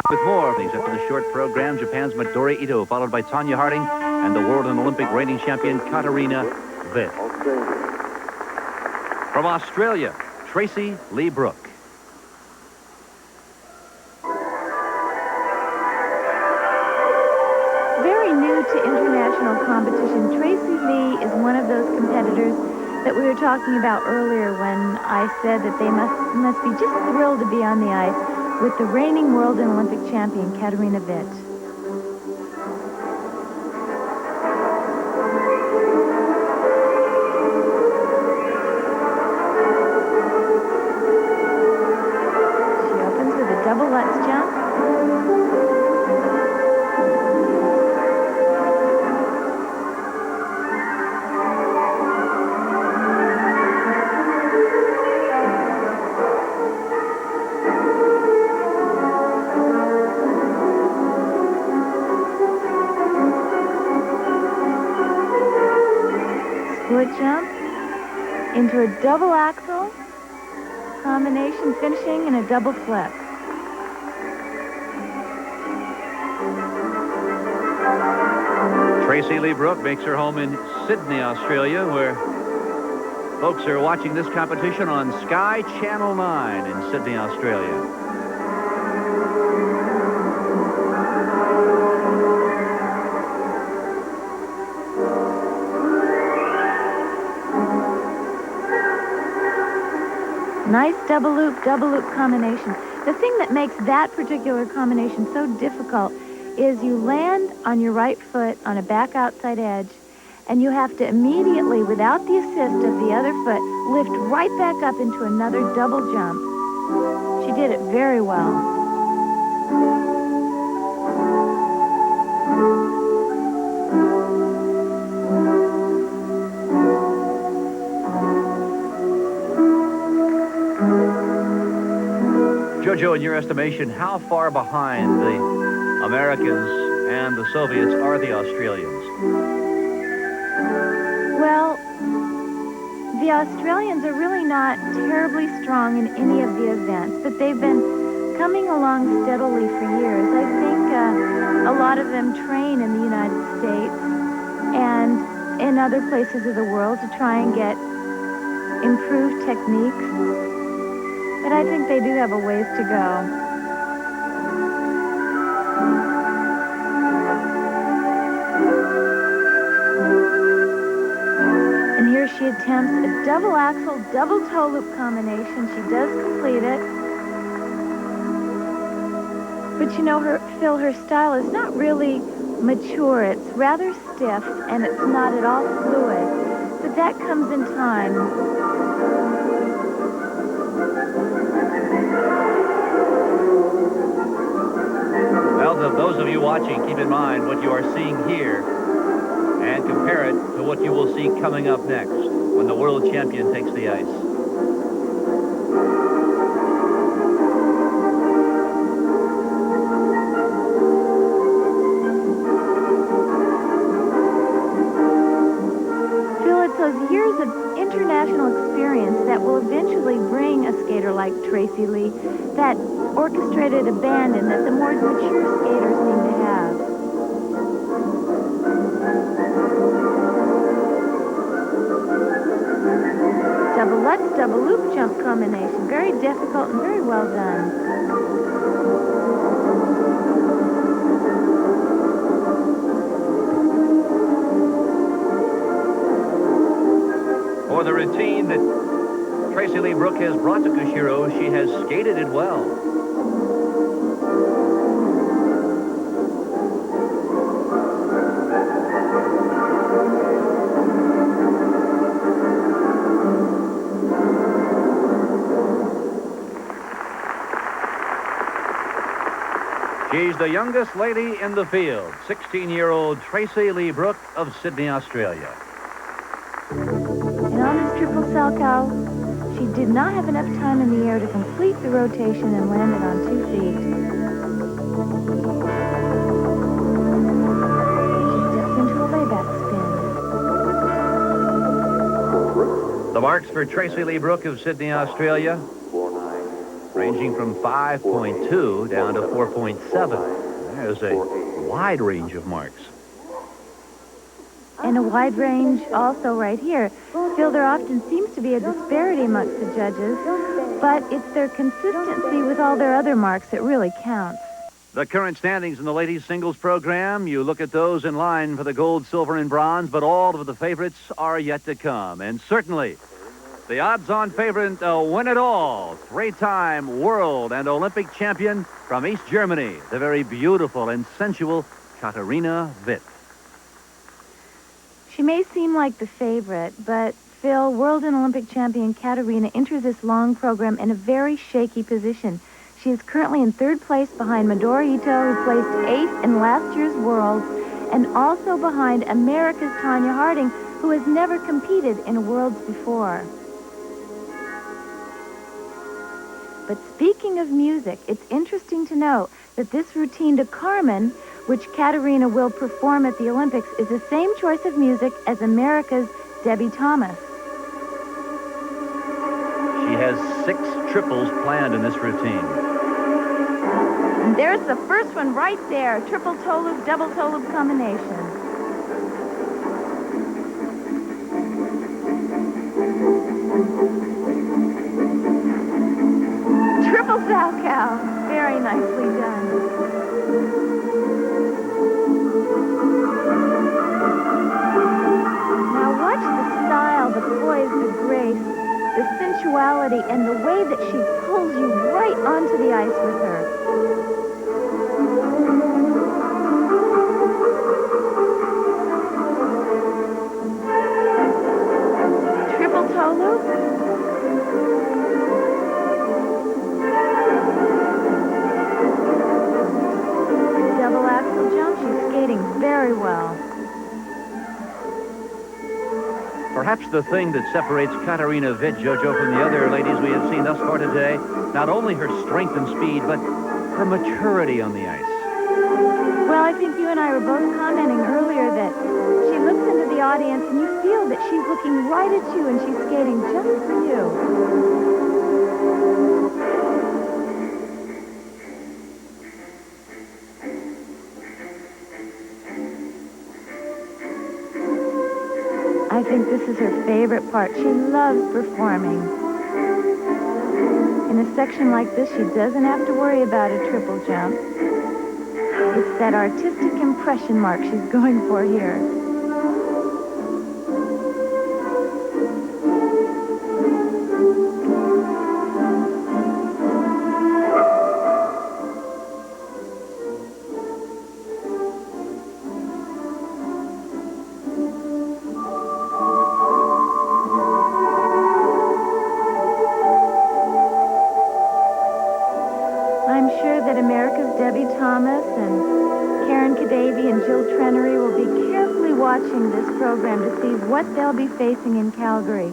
With more of these after the short program, Japan's Midori Ito, followed by Tonya Harding and the world and Olympic reigning champion Katarina Witt. From Australia, Tracy Lee Brooke. Very new to international competition, Tracy Lee is one of those competitors that we were talking about earlier when I said that they must be just thrilled to be on the ice with the reigning world and Olympic champion, Katarina Witt. Double Lutz jump. Split jump into a double axel combination, finishing in a double flip. Tracy Lee Brooke makes her home in Sydney, Australia, where folks are watching this competition on Sky Channel 9 in Sydney, Australia. Nice double loop combination. The thing that makes that particular combination so difficult is you land on your right foot on a back outside edge, and you have to immediately, without the assist of the other foot, lift right back up into another double jump. She did it very well. Jojo, in your estimation, how far behind the Americans and the Soviets are the Australians? Well, the Australians are really not terribly strong in any of the events, but they've been coming along steadily for years. I think a lot of them train in the United States, and in other places of the world to try and get improved techniques. But I think they do have a ways to go. And here she attempts a double axel, double toe loop combination. She does complete it. But you know, Phil, her style is not really mature. It's rather stiff, and it's not at all fluid. But that comes in time. Well, to those of you watching, keep in mind what you are seeing here and compare it to what you will see coming up next when the world champion takes the ice. Phil, it's those years of international experience that will eventually bring a skater like Tracy Lee that orchestrated abandon that the more mature skaters seem to have. Double Lutz, double loop jump combination. Very difficult and very well done. For the routine that Tracy Lee Brooke has brought to Kushiro, she has skated it well. She's the youngest lady in the field, 16-year-old Tracy Lee Brooke of Sydney, Australia. And on this triple Salchow, she did not have enough time in the air to complete the rotation and landed on 2 feet. She steps into a layback spin. The marks for Tracy Lee Brooke of Sydney, Australia, ranging from 5.2 down to 4.7. There's a wide range of marks. And a wide range also right here. Phil, there often seems to be a disparity amongst the judges, but it's their consistency with all their other marks that really counts. The current standings in the ladies' singles program, you look at those in line for the gold, silver, and bronze, but all of the favorites are yet to come. And certainly, the odds-on favorite to win it all, 3-time world and Olympic champion from East Germany, the very beautiful and sensual Katarina Witt. She may seem like the favorite, but Phil, world and Olympic champion Katarina enters this long program in a very shaky position. She is currently in 3rd place behind Midori, who placed 8th in last year's Worlds, and also behind America's Tonya Harding, who has never competed in a Worlds before. But speaking of music, it's interesting to note that this routine to Carmen, which Katarina will perform at the Olympics, is the same choice of music as America's Debbie Thomas. She has 6 triples planned in this routine. And there's the first one right there, triple toe loop, double toe loop combination. Triple Salchow, very nicely done. Now watch the style, the poise, the grace, the sensuality, and the way that she pulls you right onto the ice with her. Triple toe loop. Double axel jump. She's skating very well. Perhaps the thing that separates Katarina Witt, Jojo, from the other ladies we have seen thus far today, not only her strength and speed, but her maturity on the ice. Well, I think you and I were both commenting earlier that she looks into the audience and you feel that she's looking right at you and she's skating just for you. I think this is her favorite part. She loves performing. In a section like this, she doesn't have to worry about a triple jump. It's that artistic impression mark she's going for here. Program to see what they'll be facing in Calgary.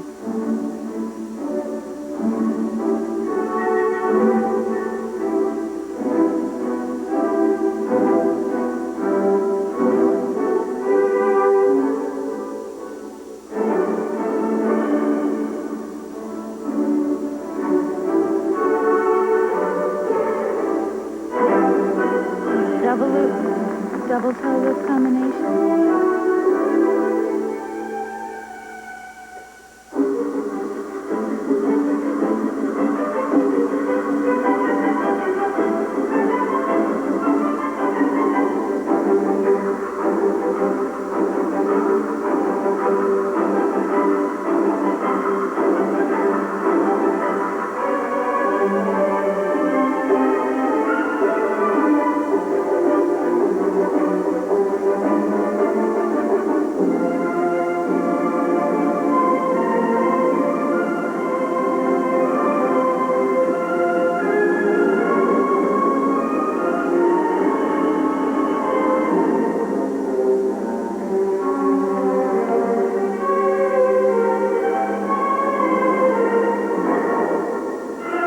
Double toe loop combination.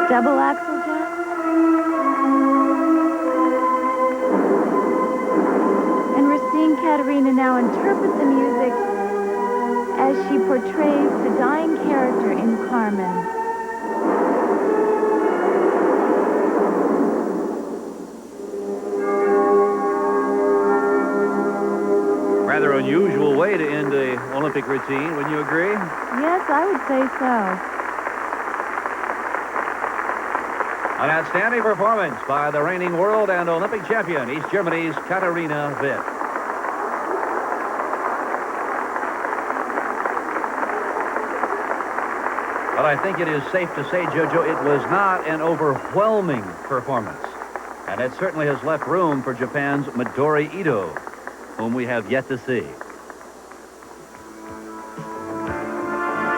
Double axel jump. And we're seeing Katarina now interpret the music as she portrays the dying character in Carmen. Rather unusual way to end the Olympic routine, wouldn't you agree? Yes, I would say so. An outstanding performance by the reigning world and Olympic champion, East Germany's Katarina Witt. But I think it is safe to say, Jojo, it was not an overwhelming performance. And it certainly has left room for Japan's Midori Ito, whom we have yet to see.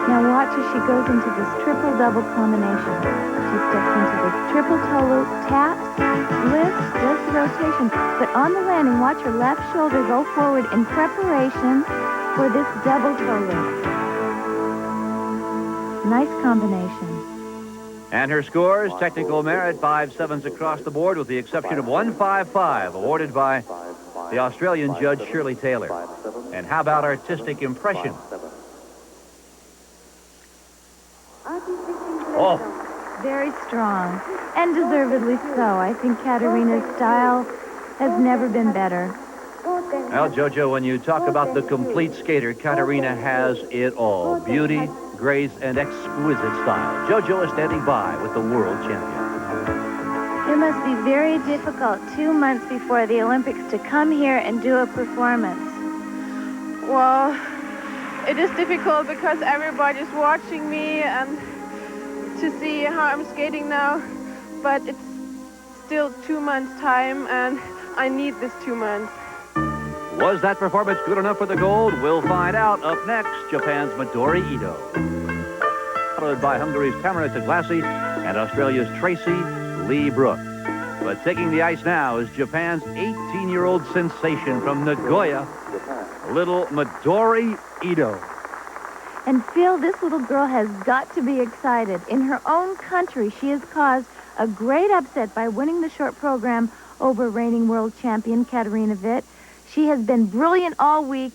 Now watch as she goes into this triple-double combination. She steps into this triple toe loop, taps, lifts, does the rotation. But on the landing, watch her left shoulder go forward in preparation for this double toe loop. Nice combination. And her scores, technical merit, 5.7s across the board, with the exception of 1.55, awarded by the Australian judge Shirley Taylor. And how about artistic impression? Oh. Very strong, and deservedly so. I think Katarina's style has never been better. Well, Jojo, when you talk about the complete skater, Katarina has it all. Beauty, grace, and exquisite style. Jojo is standing by with the world champion. It must be very difficult 2 months before the Olympics to come here and do a performance. Well, it is difficult because everybody's watching me and to see how I'm skating now, but it's still 2 months' time, and I need this 2 months. Was that performance good enough for the gold? We'll find out. Up next, Japan's Midori Ito, followed by Hungary's Tamara Taglasi and Australia's Tracy Lee Brooke. But taking the ice now is Japan's 18-year-old sensation from Nagoya, little Midori Ito. And Phil, this little girl has got to be excited. In her own country, she has caused a great upset by winning the short program over reigning world champion Katarina Witt. She has been brilliant all week,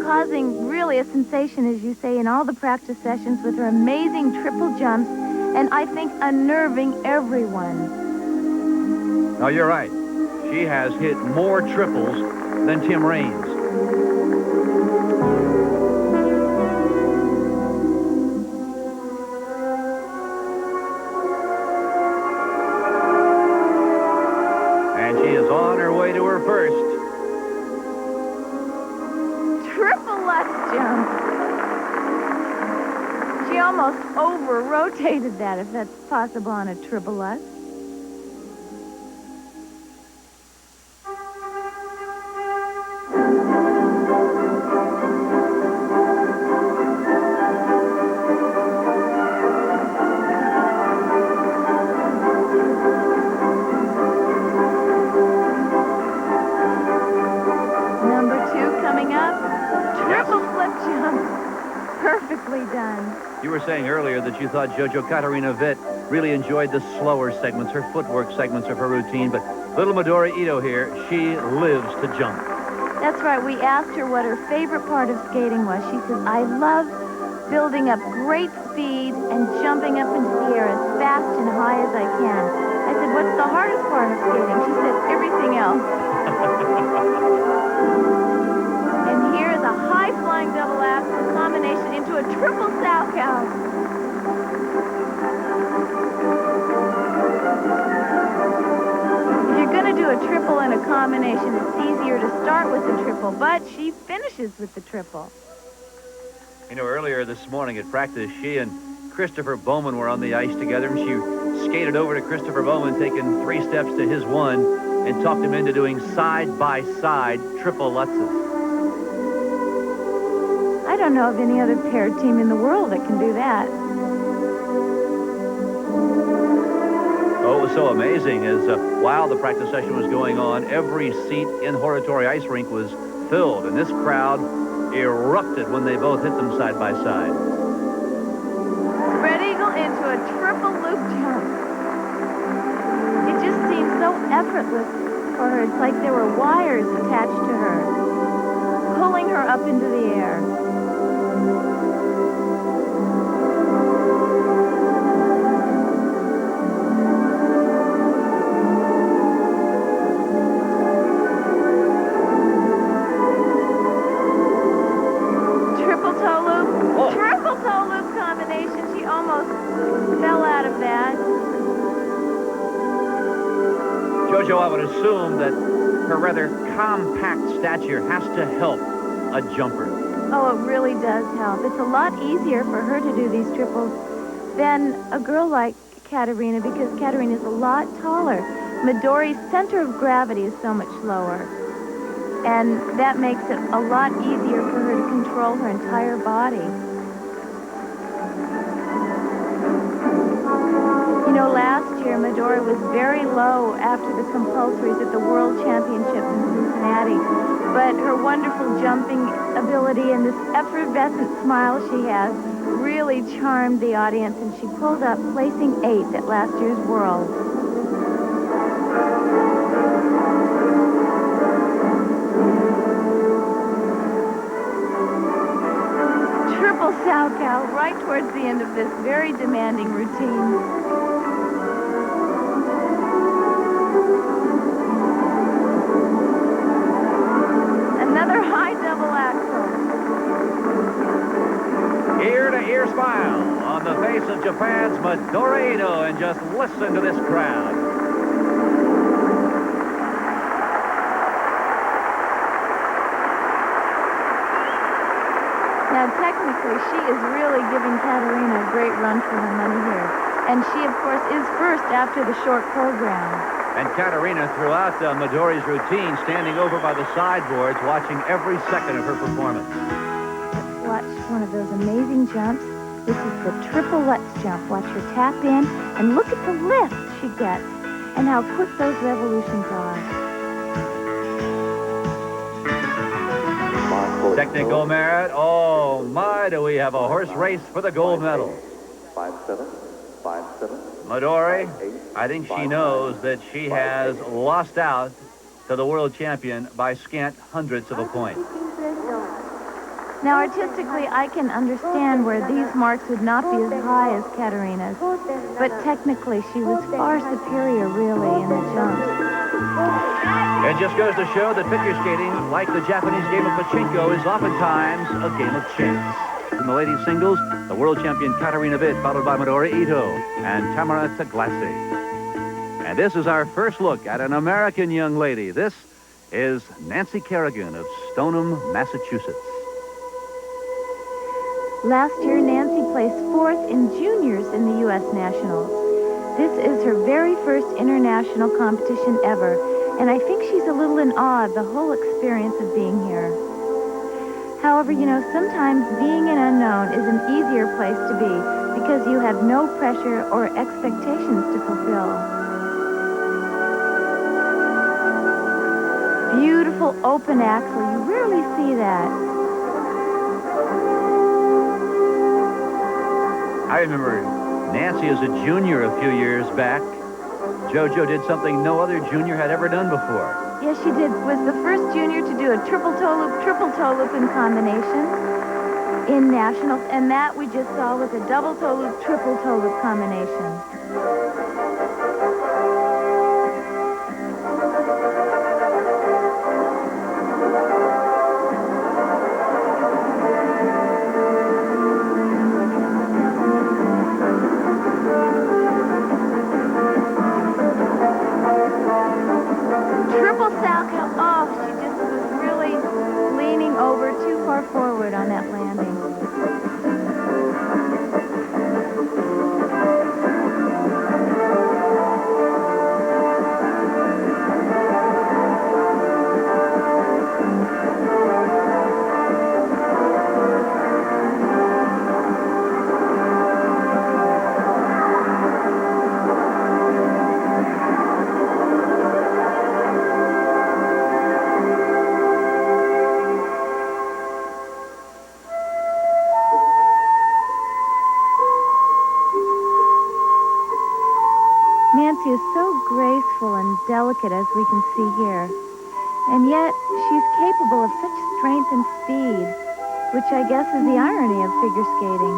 causing really a sensation, as you say, in all the practice sessions with her amazing triple jumps, and I think unnerving everyone. No, you're right. She has hit more triples than Tim Raines. almost over-rotated that, if that's possible, on a triple Lutz. Number 2 coming up. Triple flip jump. Perfectly done. You were saying earlier that you thought Katarina Witt really enjoyed the slower segments, her footwork segments of her routine, but little Midori Ito here, she lives to jump. That's right. We asked her what her favorite part of skating was. She says, I love building up great speed and jumping up into the air as fast and high as I can. I said, what's the hardest part of skating? She said, everything else. And here's a high-flying double axel combination into a triple Salchow. If you're going to do a triple and a combination, it's easier to start with the triple, but she finishes with the triple. You know, earlier this morning at practice, she and Christopher Bowman were on the ice together, and she skated over to Christopher Bowman, taking 3 steps to his 1, and talked him into doing side-by-side triple Lutzes. I don't know of any other pair team in the world that can do that. Oh, it was so amazing as while the practice session was going on, every seat in Horatory Ice Rink was filled, and this crowd erupted when they both hit them side by side. Spread eagle into a triple loop jump. It just seemed so effortless for her. It's like there were wires attached to her, pulling her up into the air. I would assume that her rather compact stature has to help a jumper. Oh, it really does help. It's a lot easier for her to do these triples than a girl like Katarina, because Katarina is a lot taller. Midori's center of gravity is so much lower, and that makes it a lot easier for her to control her entire body. You know, last year, Midori was very low after the compulsories at the World Championships in Cincinnati. But her wonderful jumping ability and this effervescent smile she has really charmed the audience, and she pulled up placing 8th at last year's World. Triple Salchow right towards the end of this very demanding routine. Another high double axel. Ear-to-ear smile on the face of Japan's Midori Ito, and just listen to this crowd. Now, technically, she is really giving Katarina a great run for her money here. And she, of course, is first after the short program. And Katarina, throughout Midori's routine, standing over by the sideboards, watching every second of her performance. Let's watch one of those amazing jumps. This is the triple Lutz jump. Watch her tap in, and look at the lift she gets, and how quick those revolutions are. Technical merit. Oh, my, do we have a horse race for the gold medal. 5-7, 5-7. Midori, I think she knows that she has lost out to the world champion by scant hundredths of a point. Now, artistically, I can understand where these marks would not be as high as Katarina's, but technically, she was far superior, really, in the jumps. It just goes to show that figure skating, like the Japanese game of pachinko, is oftentimes a game of chance. In the ladies' singles, the world champion Katarina Witt, followed by Midori Ito and Tamara Taglasi. And this is our first look at an American young lady. This is Nancy Kerrigan of Stoneham, Massachusetts. Last year, Nancy placed 4th in juniors in the U.S. Nationals. This is her very first international competition ever, and I think she's a little in awe of the whole experience of being here. However, you know, sometimes being an unknown is an easier place to be because you have no pressure or expectations to fulfill. Beautiful open axle. You rarely see that. I remember Nancy as a junior a few years back. JoJo did something no other junior had ever done before. Yes, she did. Was the first junior to do a triple toe loop in combination in nationals, and that we just saw was a double toe loop, triple toe loop combination. Forward on that landing. Nancy is so graceful and delicate, as we can see here. And yet, she's capable of such strength and speed, which I guess is the irony of figure skating.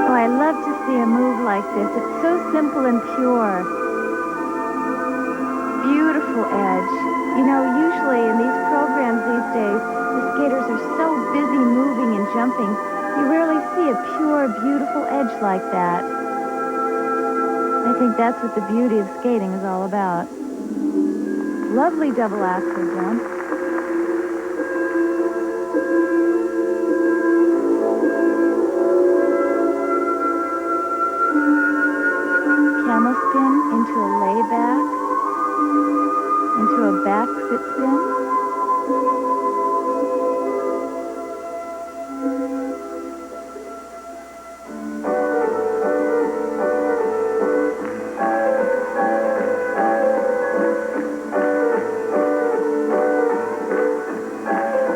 Oh, I love to see a move like this. It's so simple and pure. Beautiful edge. You know, usually in these programs these days, the skaters are so busy moving and jumping, you rarely see a pure, beautiful edge like that. I think that's what the beauty of skating is all about. Lovely double axel jump. Camel spin into a layback. Into a back sit spin.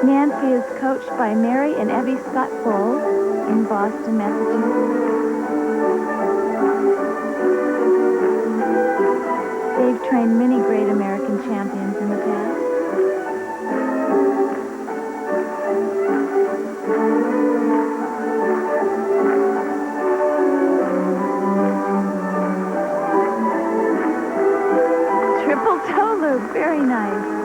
Nancy is coached by Mary and Evie Scott Bowles in Boston, Massachusetts. They've trained many great American champions in the past. Triple toe loop, very nice.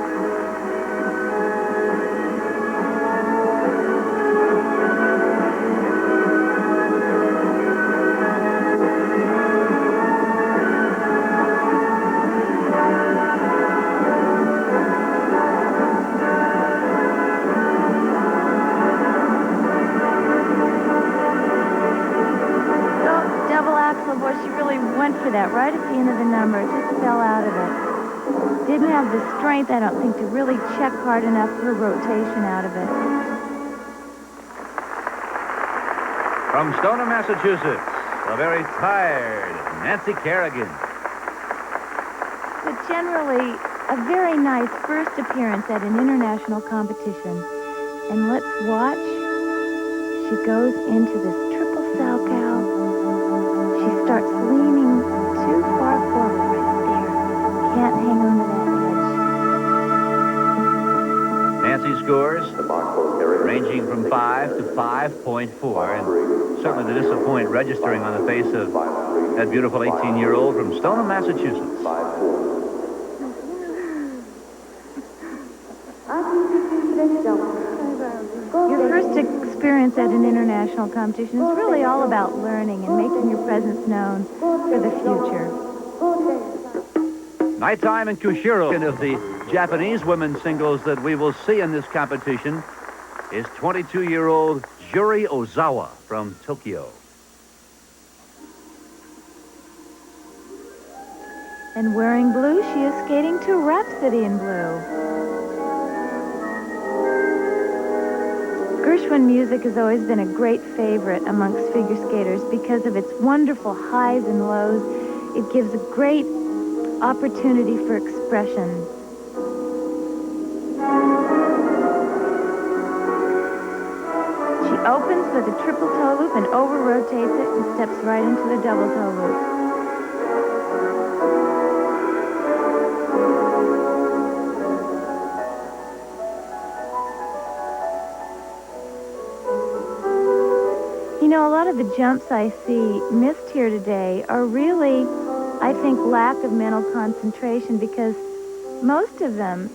For that right at the end of the number, it just fell out of it. Didn't have the strength, I don't think, to really check hard enough for rotation out of it. From Stoneham, Massachusetts, a very tired Nancy Kerrigan. But generally, a very nice first appearance at an international competition. And let's watch. She goes into this triple salchow. She starts leaning too far forward right there. Can't hang on to that edge. Nancy scores ranging from 5 to 5.4, and certainly the disappointment registering on the face of that beautiful 18-year-old from Stoneham, Massachusetts. Your first experience performance at an international competition is really all about learning and making your presence known for the future. Nighttime in Kushiro. And of the Japanese women's singles that we will see in this competition is 22-year-old Juri Ozawa from Tokyo. And wearing blue, she is skating to Rhapsody in Blue. Gershwin music has always been a great favorite amongst figure skaters because of its wonderful highs and lows. It gives a great opportunity for expression. She opens with a triple toe loop and over-rotates it and steps right into the double toe loop. You know, a lot of the jumps I see missed here today are really, I think, lack of mental concentration, because most of them,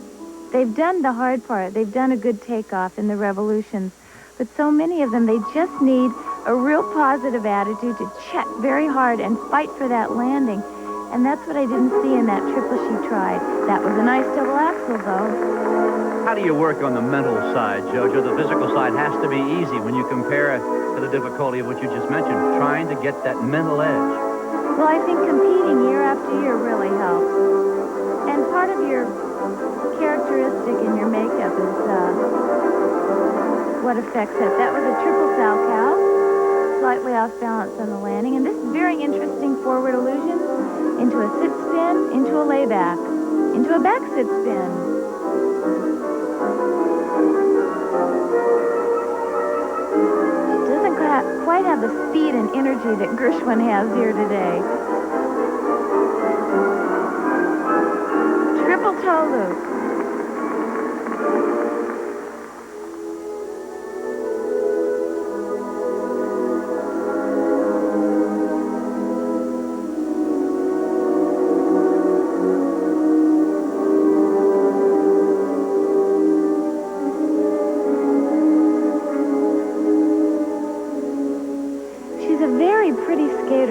they've done the hard part. They've done a good takeoff in the revolutions. But so many of them, they just need a real positive attitude to check very hard and fight for that landing. And that's what I didn't see in that triple she tried. That was a nice double axel, though. How do you work on the mental side, Jojo? The physical side has to be easy when you compare it to the difficulty of what you just mentioned, trying to get that mental edge. Well, I think competing year after year really helps. And part of your characteristic in your makeup is what affects it. That was a triple salchow, slightly off balance on the landing. And this is very interesting forward illusion into a sit spin, into a layback, into a back sit spin. She doesn't quite have the speed and energy that Gershwin has here today. Triple toe loop.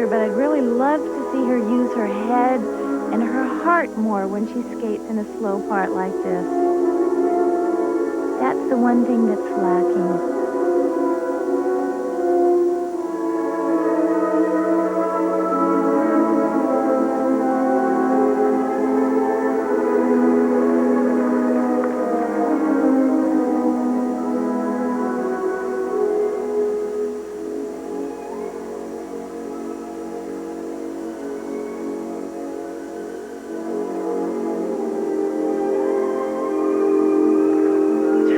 But I'd really love to see her use her head and her heart more when she skates in a slow part like this. That's the one thing that's lacking.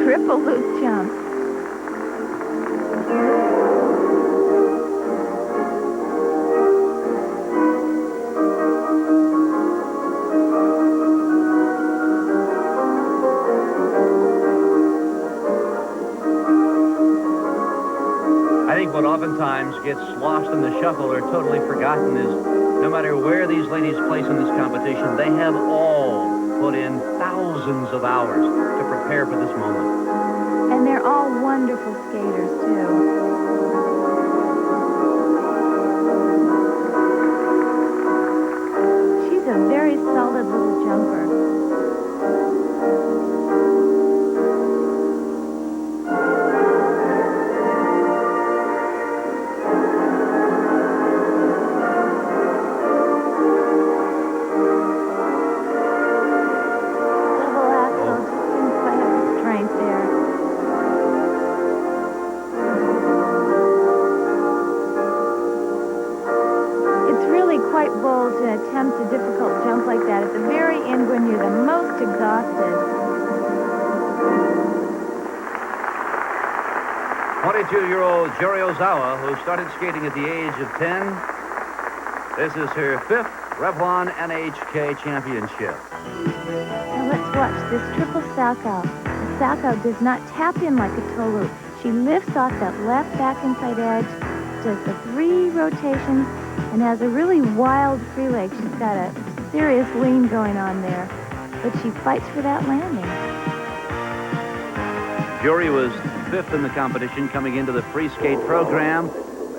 Triple loop jump. I think what oftentimes gets lost in the shuffle or totally forgotten is no matter where these ladies place in this competition, they have all put in thousands of hours to prepare for this moment. And they're all wonderful skaters, too. She's a very solid little jumper. To attempt a difficult jump like that at the very end when you're the most exhausted. 22-year-old Juri Ozawa, who started skating at the age of 10. This is her 5th Revlon NHK championship. Now let's watch this triple salchow. The salchow does not tap in like a toe loop. She lifts off that left back inside edge, does the 3 rotations, and has a really wild free leg. She's got a serious lean going on there, but she fights for that landing. Juri was fifth in the competition coming into the free skate program.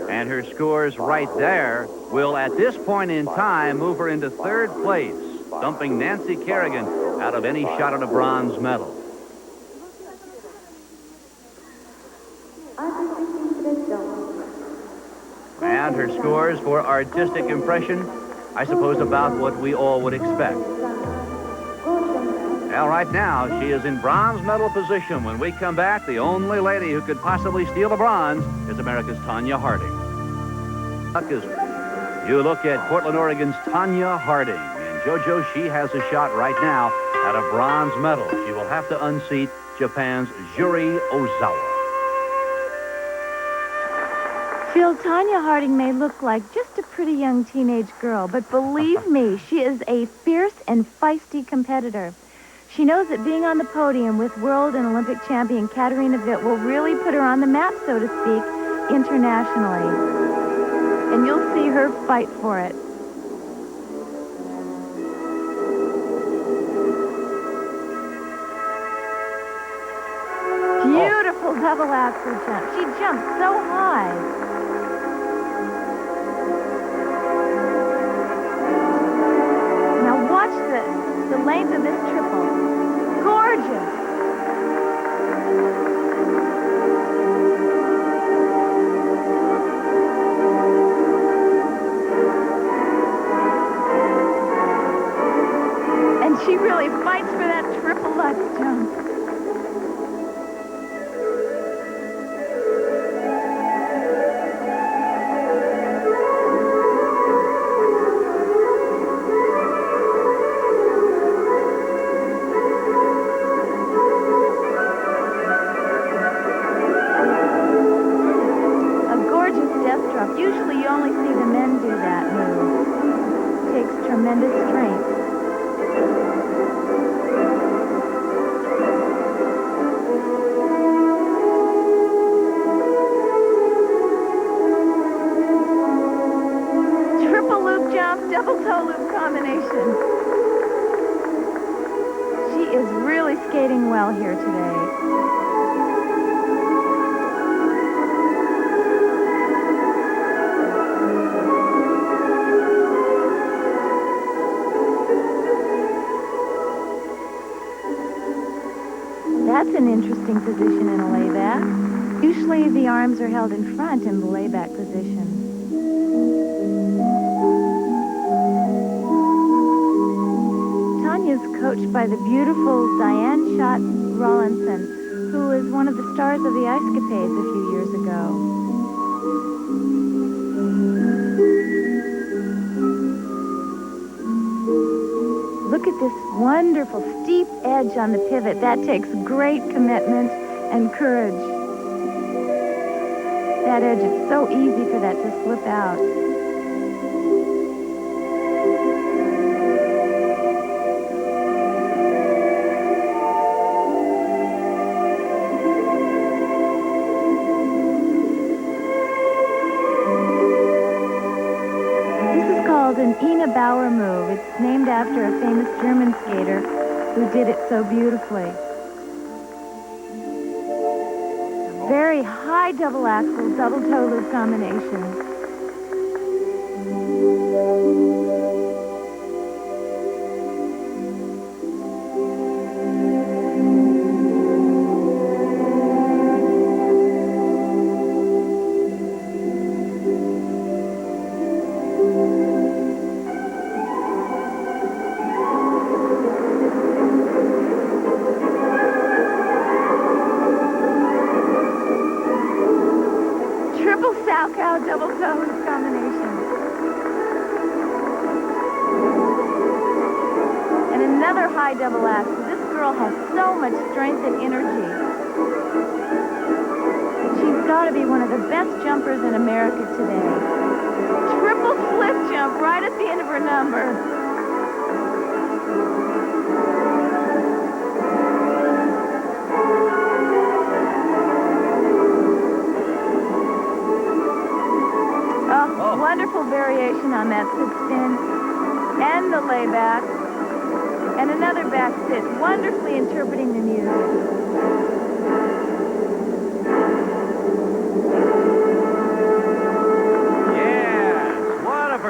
And her scores right there will, at this point in time, move her into third place, dumping Nancy Kerrigan out of any shot at a bronze medal. And her scores for artistic impression, I suppose about what we all would expect. Well, right now, she is in bronze medal position. When we come back, the only lady who could possibly steal the bronze is America's Tonya Harding. You look at Portland, Oregon's Tonya Harding. And JoJo, she has a shot right now at a bronze medal. She will have to unseat Japan's Juri Ozawa. Phil, Tonya Harding may look like just a pretty young teenage girl, but believe me, she is a fierce and feisty competitor. She knows that being on the podium with world and Olympic champion Katarina Witt will really put her on the map, so to speak, internationally. And you'll see her fight for it. Beautiful double axel jump. She jumped so high. Now watch the length of this triple. Gorgeous. And she really fights for that triple Lutz jump. Usually you only see the men do that move. It takes tremendous strength. Triple loop jump, double toe loop combination. She is really skating well here today. That's an interesting position in a layback. Usually the arms are held in front in the layback position. Tonya's coached by the beautiful Diane Schott-Rawlinson, who was one of the stars of the Ice Capades a few years ago. Look at this wonderful steep edge on the pivot. That takes great commitment and courage. That edge, it's so easy for that to slip out. An Ina Bauer move. It's named after a famous German skater who did it so beautifully. Very high double axel, double toe loop combination. Double toe loop combination. And another high double axel. This girl has so much strength and energy. She's got to be one of the best jumpers in America today. Triple flip jump right at the end of her number. Wonderful variation on that sit spin and the layback and another back sit, wonderfully interpreting the music.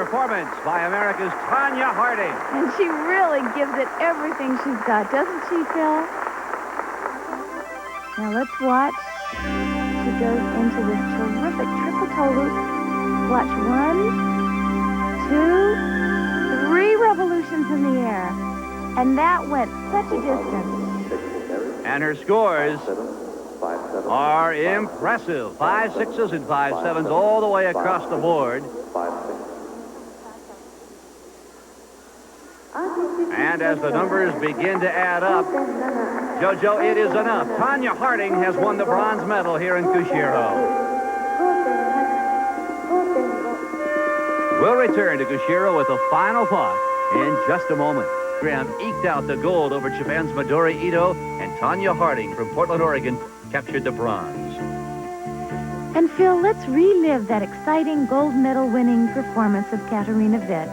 performance by America's Tonya Harding. And she really gives it everything she's got, doesn't she, Phil? Now let's watch. She goes into this terrific triple toe loop. Watch 1, 2, 3 revolutions in the air. And that went such a distance. And her scores are impressive. 5 6s and 5 7s all the way across the board. And as the numbers begin to add up, JoJo, it is enough. Tonya Harding has won the bronze medal here in Kushiro. We'll return to Kushiro with a final thought in just a moment. Graham eked out the gold over Japan's Midori Ito, and Tonya Harding from Portland, Oregon, captured the bronze. And Phil, let's relive that exciting gold medal winning performance of Katarina Witt.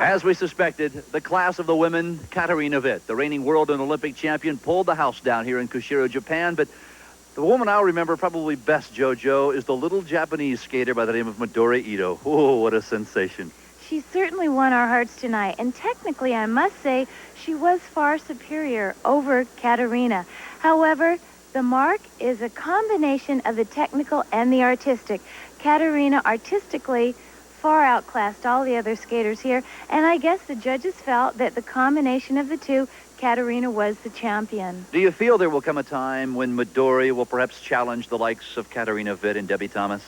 As we suspected, the class of the women, Katarina Witt, the reigning world and Olympic champion, pulled the house down here in Kushiro, Japan. But the woman I'll remember probably best, JoJo, is the little Japanese skater by the name of Midori Ito. Oh, what a sensation. She certainly won our hearts tonight, and technically, I must say, she was far superior over Katarina. However, the mark is a combination of the technical and the artistic. Katarina artistically far outclassed all the other skaters here, and I guess the judges felt that the combination of the two, Katarina was the champion. Do you feel there will come a time when Midori will perhaps challenge the likes of Katarina Witt and Debbie Thomas?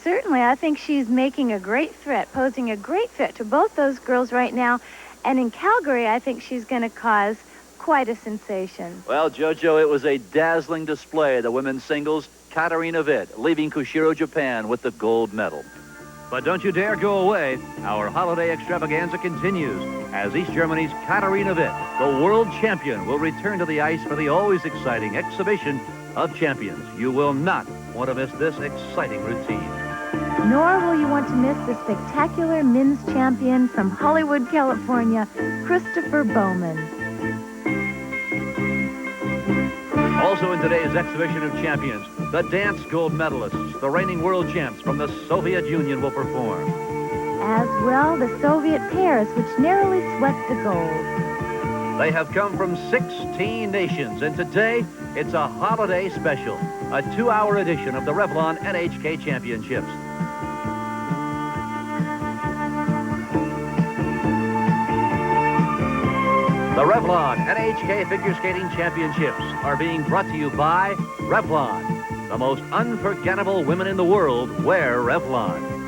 Certainly, I think she's making a great threat, posing a great threat to both those girls right now, and in Calgary, I think she's going to cause quite a sensation. Well, JoJo, it was a dazzling display of the women's singles. Katarina Witt leaving Kushiro, Japan with the gold medal. But don't you dare go away. Our holiday extravaganza continues as East Germany's Katarina Witt, the world champion, will return to the ice for the always exciting exhibition of champions. You will not want to miss this exciting routine. Nor will you want to miss the spectacular men's champion from Hollywood, California, Christopher Bowman. Also in today's exhibition of champions, the dance gold medalists, the reigning world champs from the Soviet Union, will perform. As well, the Soviet pairs, which narrowly swept the gold. They have come from 16 nations, and today it's a holiday special, a 2-hour edition of the Revlon NHK Championships. The Revlon NHK Figure Skating Championships are being brought to you by Revlon. The most unforgettable women in the world wear Revlon.